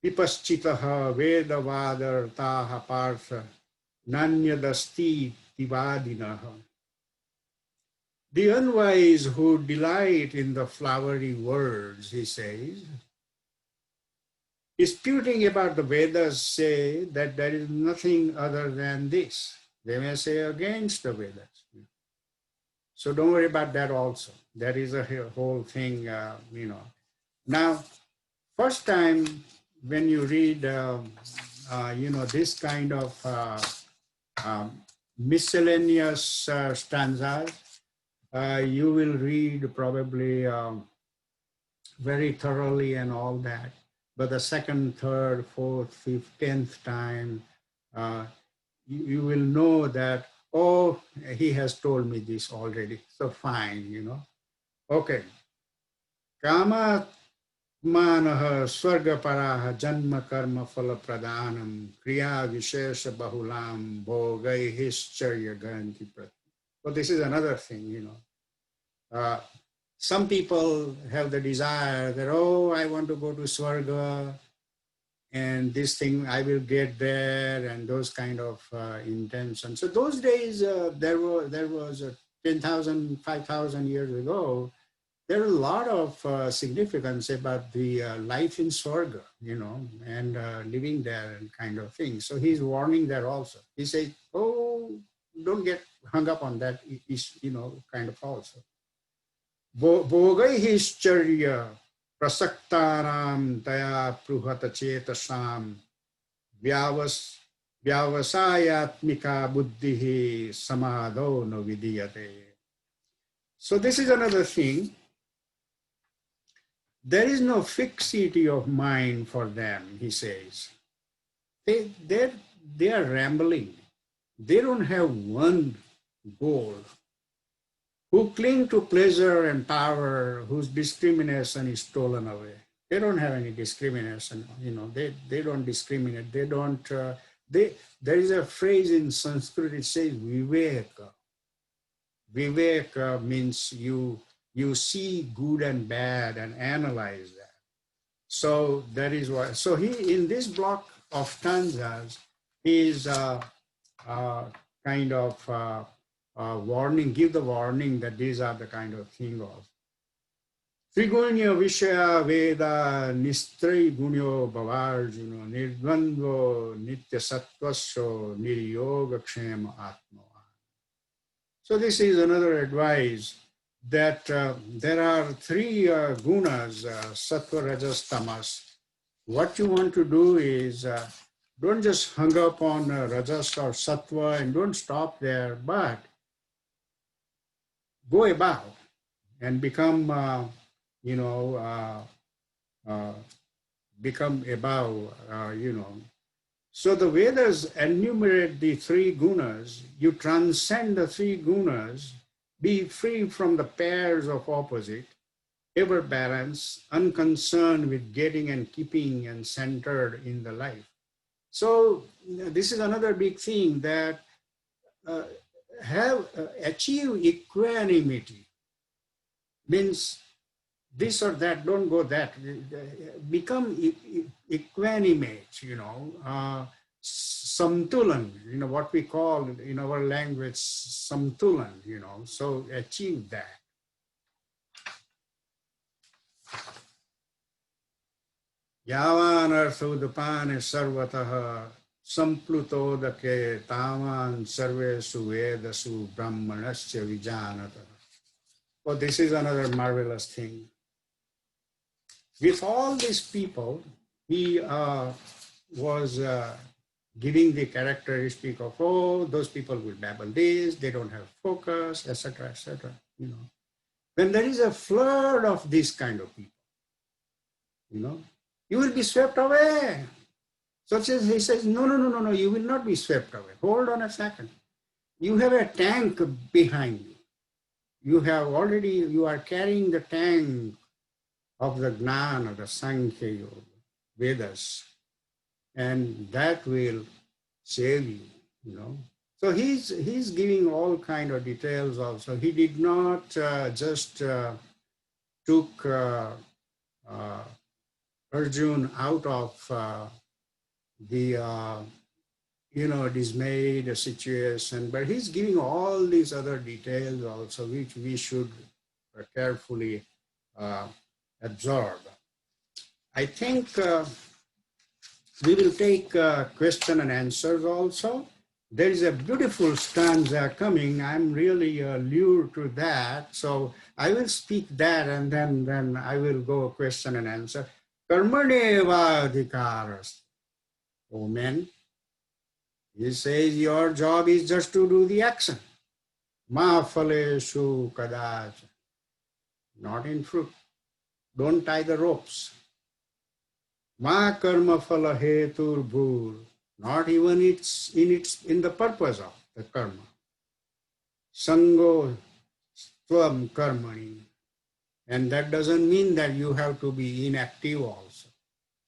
vipaschitaha vedavadartaha partha nanyadasti tivadinaha. The unwise who delight in the flowery words, he says, disputing about the Vedas, say that there is nothing other than this. They may say against the Vedas. So don't worry about that also. That is a whole thing, Now, first time when you read, this kind of miscellaneous stanzas, you will read probably very thoroughly and all that. But the second, third, fourth, fifth, 10th time, you will know that, oh, he has told me this already. So fine, Okay. Kama manaha swarga paraha janma karma phala pradhanam kriya vishesha bahulam bhogai hischarya ganti prati. Well, this is another thing, some people have the desire that, oh, I want to go to Swarga and this thing I will get there, and those kind of intentions. So those days, there was 10,000, 5,000 years ago, there was a lot of significance about the life in Swarga, and living there and kind of thing. So he's warning there also. He says, oh, don't get hung up on that, kind of also. Bhogaihischarya prasaktaram taya pruhata chetasam vyavasayatmika buddhihi samadho no vidiyate. So this is another thing. There is no fixity of mind for them, he says. They are rambling. They don't have one goal. Who cling to pleasure and power, whose discrimination is stolen away. They don't have any discrimination, they don't discriminate. They don't, there is a phrase in Sanskrit, it says viveka. Viveka means you see good and bad and analyze that. So that is why, so he, in this block of stanzas, he is kind of, give the warning that these are the kind of thing of Trigunya Vishaya Veda Nistri Gunyo Bavarjuno Nirdvandvo Nitya Sattvasho Niryoga Kshema Atma. So this is another advice that there are three gunas, Sattva, Rajas, Tamas. What you want to do is don't just hang up on Rajas or Sattva and don't stop there, but go above and become, become above, So the Vedas enumerate the three gunas. You transcend the three gunas, be free from the pairs of opposite, ever balanced, unconcerned with getting and keeping and centered in the life. So this is another big thing that achieve equanimity means this or that, don't go that. Become equanimate, samtulan, what we call in our language samtulan, so achieve that. Yavan arthudapane sarvataha samplutodake tavan sarvesu vedasu brahmanasya vijanata. Oh, this is another marvelous thing. With all these people, he was giving the characteristic of, oh, those people will babble this, they don't have focus, etc., etc. When there is a flood of this kind of people, you will be swept away. So he says, no, you will not be swept away. Hold on a second. You have a tank behind you. you are carrying the tank of the Gnana, the Sankhya Yoga, Vedas, and that will save you, you know. So he's giving all kind of details also. He did not just took uh, Arjun out of the dismayed situation, but he's giving all these other details also, which we should carefully uh, absorb. I think we will take question and answers also. There is a beautiful stanza coming. I'm really lured to that. So I will speak that, and then I will go question and answer. Karmaneva adhikaras. Oh men, he says your job is just to do the action. Ma phaleshu kadacha. Not in fruit. Don't tie the ropes. Ma karma phala hetur bhur. Not even in the purpose of the karma. Sango tvam karmani. And that doesn't mean that you have to be inactive also.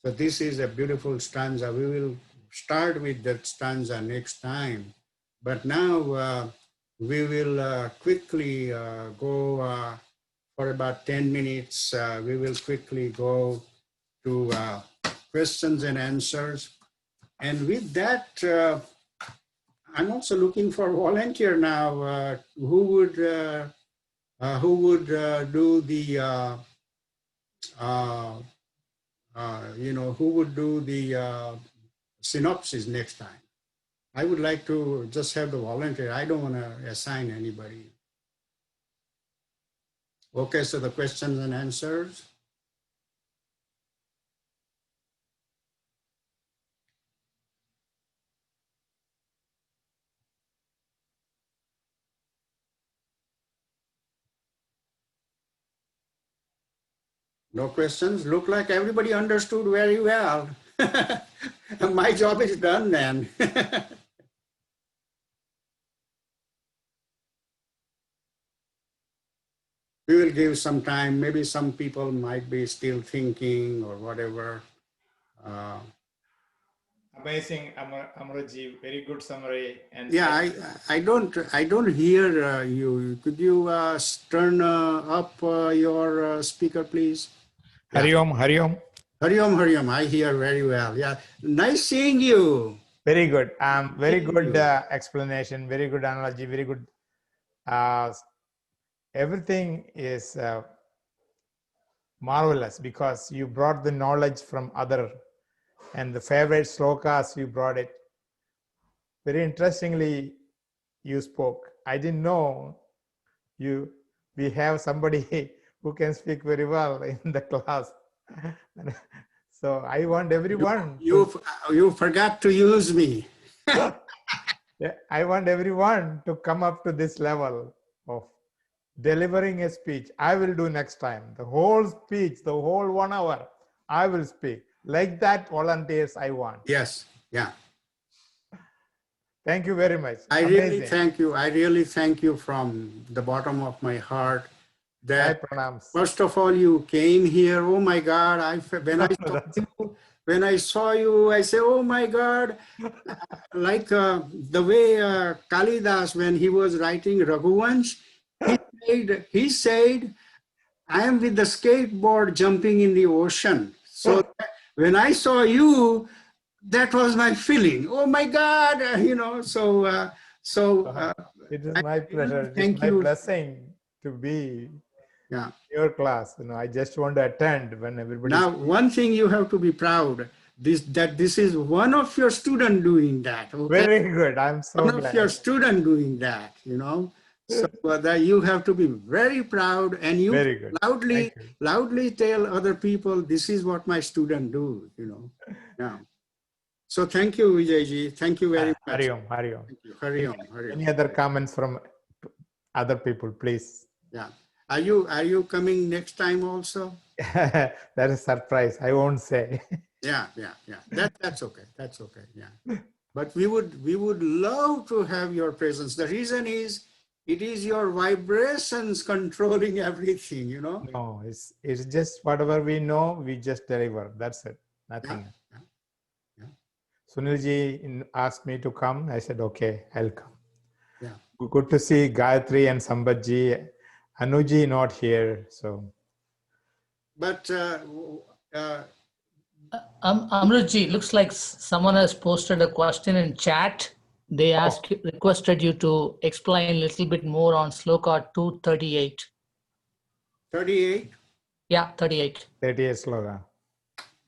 So this is a beautiful stanza. We will start with that stanza next time. But now we will quickly go for about 10 minutes. We will quickly go to questions and answers. And with that, I'm also looking for a volunteer now who would do the who would do the synopsis next time. I would like to just have the volunteer. I don't want to assign anybody. Okay, so the questions and answers. No questions? Look like everybody understood very well. My job is done then. We will give some time. Maybe some people might be still thinking or whatever. Amazing, Amraji. Very good summary. And yeah, I don't hear you. Could you turn up your speaker, please? Hari Om, Hari Om. Hari Om, Hari Om. I hear very well. Yeah, nice seeing you. Very good. Very good explanation. Very good analogy. Very good. Everything is marvelous because you brought the knowledge from other, and the favorite slokas you brought it. Very interestingly, you spoke. I didn't know we have somebody who can speak very well in the class. So I want everyone. You forgot to use me. I want everyone to come up to this level of delivering a speech. I will do next time. The whole speech, the whole 1 hour, I will speak. Like that, volunteers I want. Yes, yeah. Thank you very much. I really thank you. I really thank you from the bottom of my heart. That first of all, you came here. Oh my God! When I saw you, I say, oh my God! Like the way Kalidas, when he was writing Raghuvansh, he said, I am with the skateboard jumping in the ocean. So when I saw you, that was my feeling. Oh my God! It is my pleasure. It is my blessing to be your class. I just want to attend when everybody. Now, one thing you have to be proud that this is one of your students doing that. Okay? Very good. I'm so glad. One of your students doing that. So that you have to be very proud, and you loudly tell other people, this is what my student do. Yeah. So thank you, Vijayji. Thank you very much. Hari Om, Hari Om. Hari Om, Hari Om. Any other comments from other people, please? Yeah. Are you coming next time also? That is a surprise. I won't say. Yeah. That's okay. That's okay. Yeah. But we would love to have your presence. The reason is It is your vibrations controlling everything, you know? No, it's just whatever we know, we just deliver. That's it. Yeah, Nothing. yeah, yeah. Sunilji asked me to come. I said, okay, I'll come. Yeah. Good to see Gayatri and Sambhaji. Anuji not here, so. But Amrutji, looks like someone has posted a question in chat. They requested you to explain a little bit more on Sloka 238. 38? Yeah, 38. 38 sloka.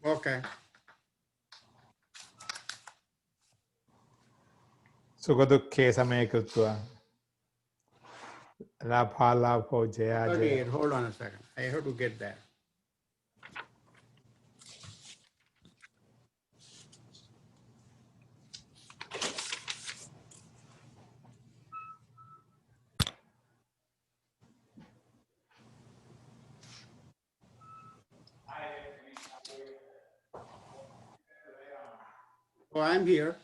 Okay. Sukadukhe same krutva. Labha labho jaya jaya. 38, hold on a second. I have to get that. Oh, I'm here.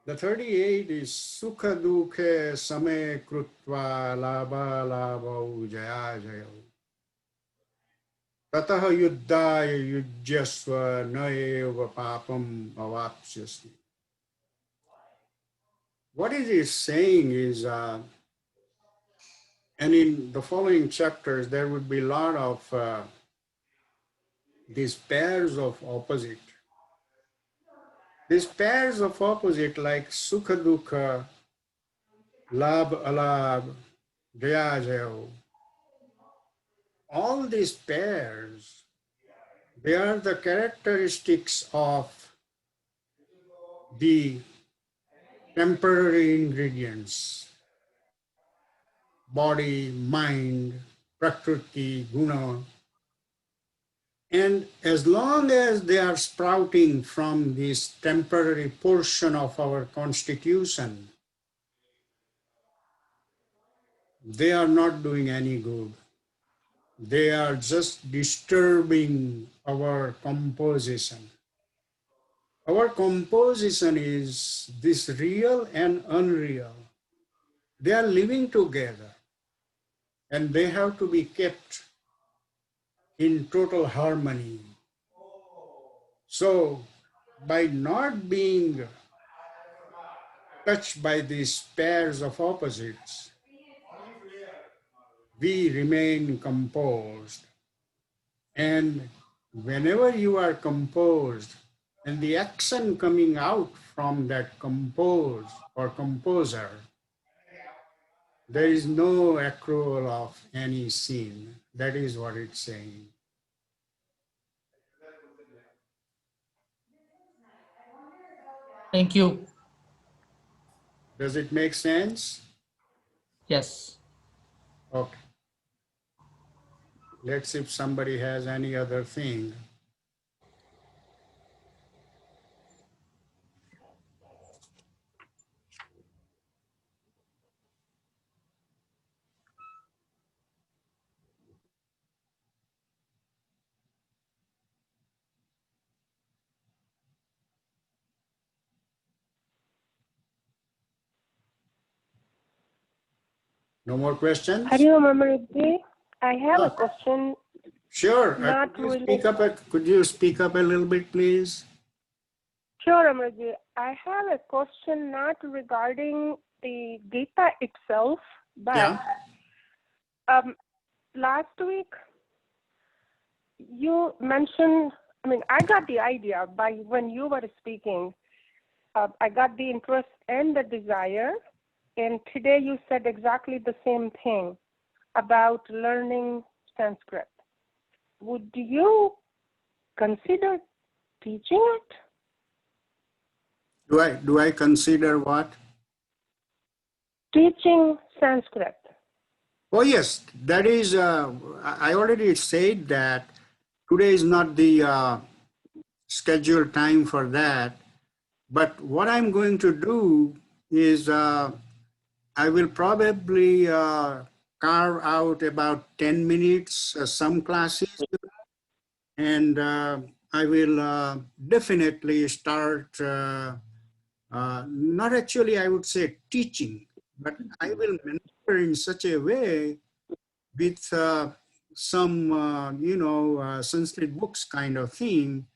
The 38 is Sukha Dukhe Same Krutva Labha Labha Jaya Jaya. Tataha Yuddhaya Yujyasva Naeva Papam Avapsyasmi. What it is saying is, and in the following chapters, there would be a lot of these pairs of opposite. These pairs of opposite like Sukha Dukha, Lab Alab, Jaya Jaya. All these pairs, they are the characteristics of the temporary ingredients, body, mind, prakriti, guna. And as long as they are sprouting from this temporary portion of our constitution, they are not doing any good. They are just disturbing our composition. Our composition is this real and unreal. They are living together and they have to be kept in total harmony. So, by not being touched by these pairs of opposites, we remain composed. And whenever you are composed, and the action coming out from that compose or composer, there is no accrual of any sin. That is what it's saying. Thank you. Does it make sense? Yes. Okay. Let's see if somebody has any other thing. No more questions? Hari Om Amrutji, I have a question. Sure. Not Could you related. could you speak up a little bit, please? Sure, Amrutji. I have a question not regarding the Gita itself, but Yeah. Last week you mentioned, I got the idea by when you were speaking. I got the interest and the desire. And today you said exactly the same thing about learning Sanskrit. Would you consider teaching it? Do I consider what? Teaching Sanskrit. Oh yes, that is. I already said that today is not the scheduled time for that. But what I'm going to do is I will probably carve out about 10 minutes, some classes, and I will definitely start not actually, I would say, teaching, but I will mentor in such a way with some, Sanskrit books kind of thing.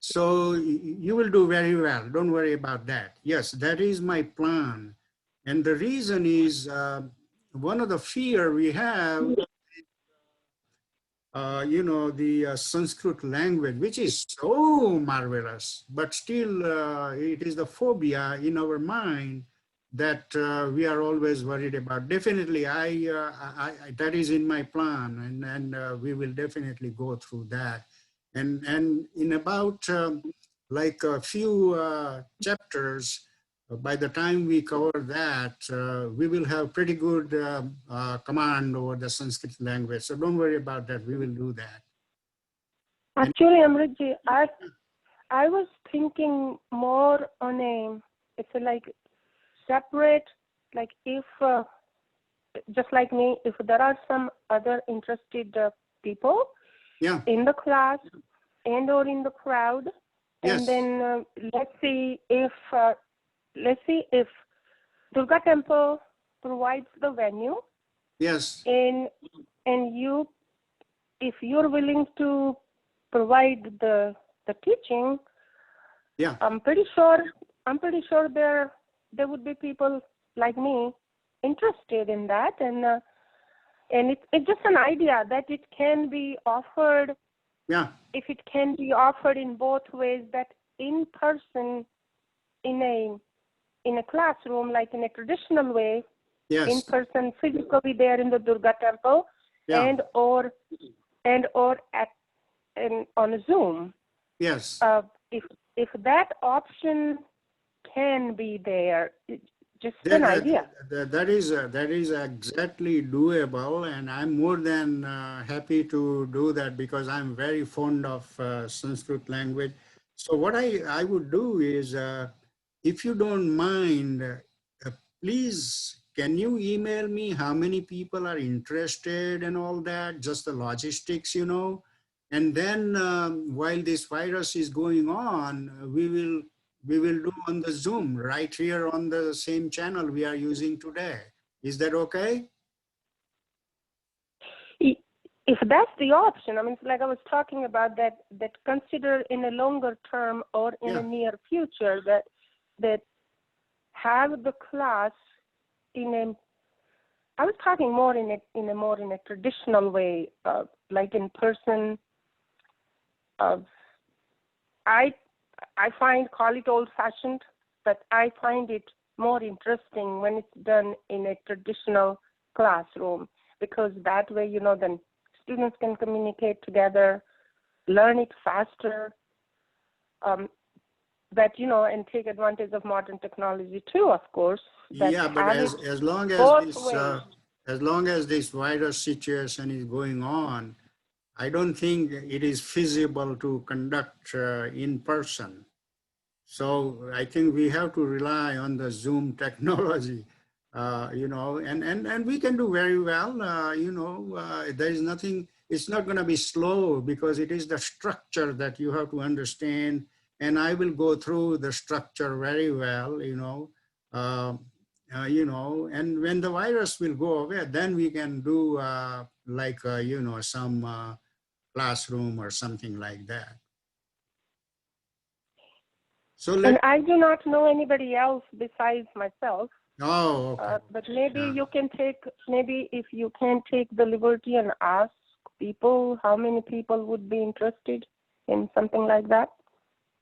So you will do very well. Don't worry about that. Yes, that is my plan. And the reason is one of the fear we have, the Sanskrit language, which is so marvelous, but still it is the phobia in our mind that we are always worried about. Definitely, that is in my plan, and we will definitely go through that. And in about like a few chapters, by the time we cover that, we will have pretty good command over the Sanskrit language. So don't worry about that. We will do that. Actually, Amritji, I was thinking more on it's like separate, like if, just like me, if there are some other interested people Yeah. in the class and or in the crowd, Yes. and then let's see if Durga Temple provides the venue, Yes. and you, if you're willing to provide the teaching, Yeah. I'm pretty sure there would be people like me interested in that, and it's just an idea that it can be offered. Yeah. If it can be offered in both ways, that in person, in a classroom, like in a traditional way, Yes. in person, physically there in the Durga temple, Yeah. and or on a Zoom. Yes. If that option can be there, just an idea. That is exactly doable, and I'm more than happy to do that because I'm very fond of Sanskrit language. So what I would do is, if you don't mind, please, can you email me how many people are interested and all that, just the logistics, and then while this virus is going on, we will do on the Zoom right here on the same channel we are using today. Is that okay? If that's the option, I mean, it's like I was talking about that consider in a longer term or in a near future that have the class I was talking more in a traditional way, like in person. Call it old fashioned, but I find it more interesting when it's done in a traditional classroom, because that way, then students can communicate together, learn it faster, and take advantage of modern technology too, of course. Yeah, but as long as this virus situation is going on, I don't think it is feasible to conduct in person. So I think we have to rely on the Zoom technology, and we can do very well. There is nothing, it's not going to be slow because it is the structure that you have to understand. And I will go through the structure very well, and when the virus will go away, then we can do some classroom or something like that. And I do not know anybody else besides myself. Oh, okay. But maybe if you can take the liberty and ask people how many people would be interested in something like that.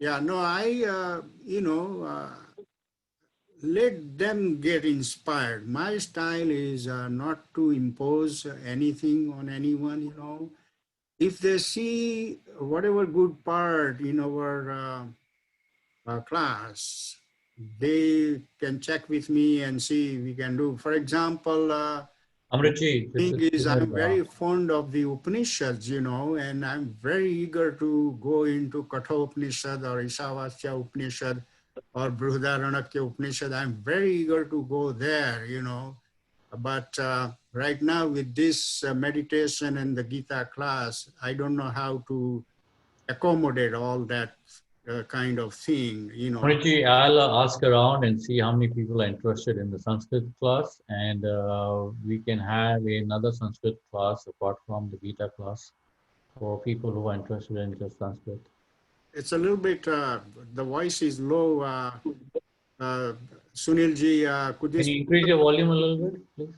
Yeah, no, let them get inspired. My style is not to impose anything on anyone, If they see whatever good part in our class, they can check with me and see we can do. For example, Amritji, thing is I'm very fond of the Upanishads, and I'm very eager to go into Kathopanishad or Ishavasya Upanishad or Brihadaranyaka Upanishad. I'm very eager to go there, But right now with this meditation and the Gita class, I don't know how to accommodate all that kind of thing, you know. Amritji, I'll ask around and see how many people are interested in the Sanskrit class, and we can have another Sanskrit class apart from the Gita class for people who are interested in just Sanskrit. It's a little bit, the voice is low. Sunilji, could Can this? you increase your volume a little bit, please?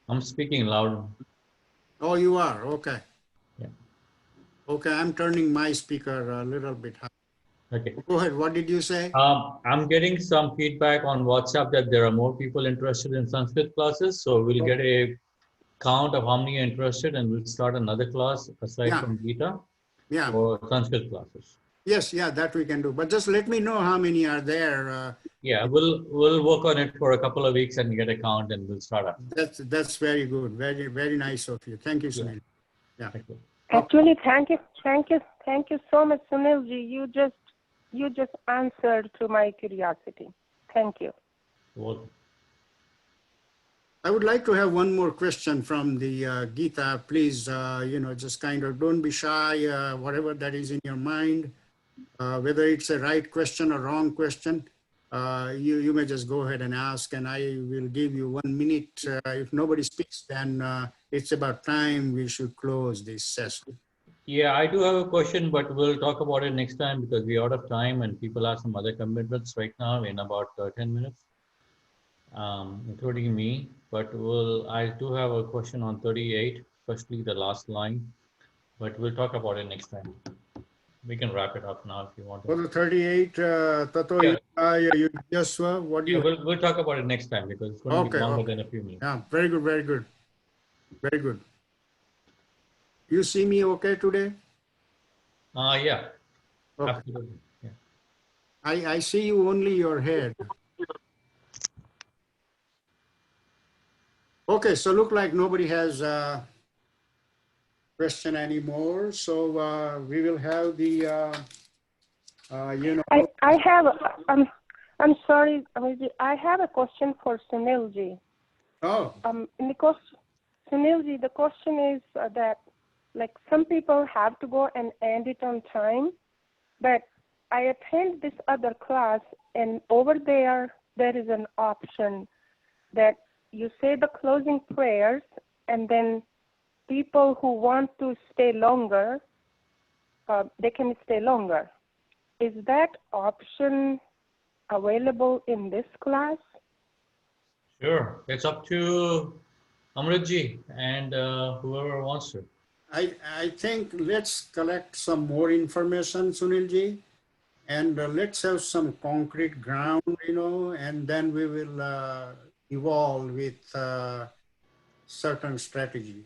I'm speaking loud. Oh, you are, okay. Yeah. Okay, I'm turning my speaker a little bit high. Okay. Go ahead, what did you say? I'm getting some feedback on WhatsApp that there are more people interested in Sanskrit classes, so we'll get a count of how many are interested, and we'll start another class aside Yeah. from Gita Yeah, for Sanskrit classes. yes, yeah, that we can do. But just let me know how many are there. Yeah, we'll work on it for a couple of weeks and get a count, and we'll start up. That's very good. Very, very nice of you. Thank you, Yeah. Sunil. Yeah. Thank you. Actually, thank you so much, Sunilji. You just answered to my curiosity. Thank you. Well, I would like to have one more question from the Gita. Please, just kind of don't be shy, whatever that is in your mind, whether it's a right question or wrong question, you may just go ahead and ask, and I will give you 1 minute. If nobody speaks, then it's about time we should close this session. yeah, I do have a question, but we'll talk about it next time because we're out of time and people have some other commitments right now in about 10 minutes, including me. But I do have a question on 38, especially the last line, but we'll talk about it next time. We can wrap it up now if you want For to. the 38, Tato, Yeah. Yujyasva, what do Yeah, you? we'll talk about it next time because it's going to be longer Okay. than a few minutes. Yeah, very good, very good. Very good. You see me okay today? Yeah, Okay. absolutely. Yeah. I see you only your head. Okay, so look like nobody has a question anymore. So we will have the, I have I'm sorry, Amritji, I have a question for Sunilji. Oh, In the question, Sunilji, the question is that like some people have to go and end it on time, but I attend this other class and over there is an option that you say the closing prayers and then people who want to stay longer, they can stay longer. Is that option available in this class? Sure. It's up to Amritji and whoever wants to. I think let's collect some more information, Sunilji, and let's have some concrete ground, and then we will evolve with certain strategy.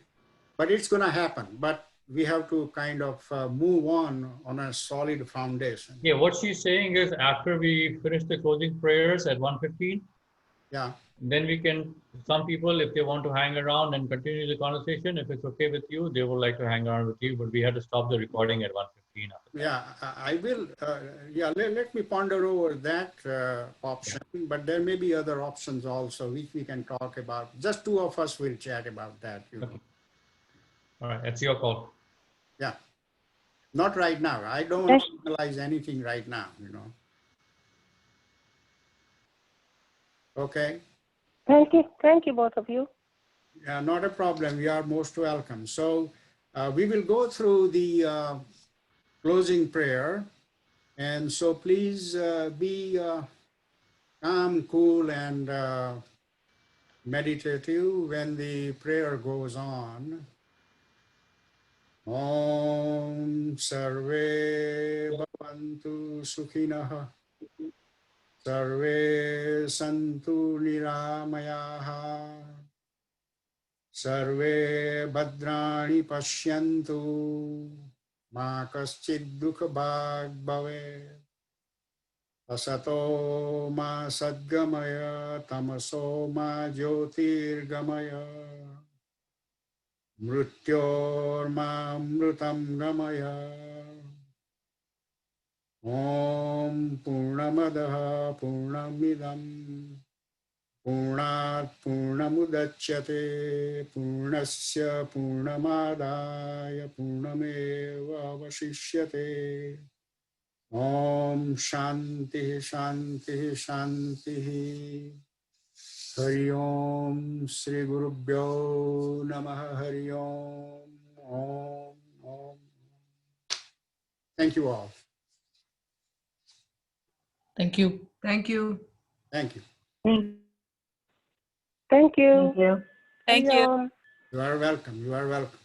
But it's going to happen. But we have to kind of move on a solid foundation. Yeah, what she's saying is after we finish the closing prayers at 1:15, Yeah. then we can, some people, if they want to hang around and continue the conversation, if it's okay with you, they would like to hang around with you, but we have to stop the recording at 1:15. Yeah, I will. Let me ponder over that option, but there may be other options also which we can talk about. Just two of us will chat about that. Okay. All right, that's your call. Yeah, not right now. I don't want to analyze anything right now, Okay. Thank you both of you. Yeah, not a problem. You are most welcome. So we will go through the closing prayer. And so please be calm, cool, and meditative when the prayer goes on. Om Sarve Bhavantu Sukhinah Sarve Santu Niramayaha Sarve Bhadrani Pashyantu Ma Kaschid Dukha Bhag Bhave Asato ma sadgamaya tamaso ma jyotirgamaya mrutyor ma mrutam gamaya Om Purnamadaha Purnamidam पूर्णात् पूर्णमुदच्यते पूर्णस्य पूर्णमादाय पूर्णमेवावशिष्यते ॐ शान्तिः शान्तिः शान्तिः हरि ओम श्री गुरुभ्यो नमः Hari Om Om Om Thank you all. Thank you. Thank you. Thank you. Thank you. Thank you. Hariom. You are welcome. You are welcome.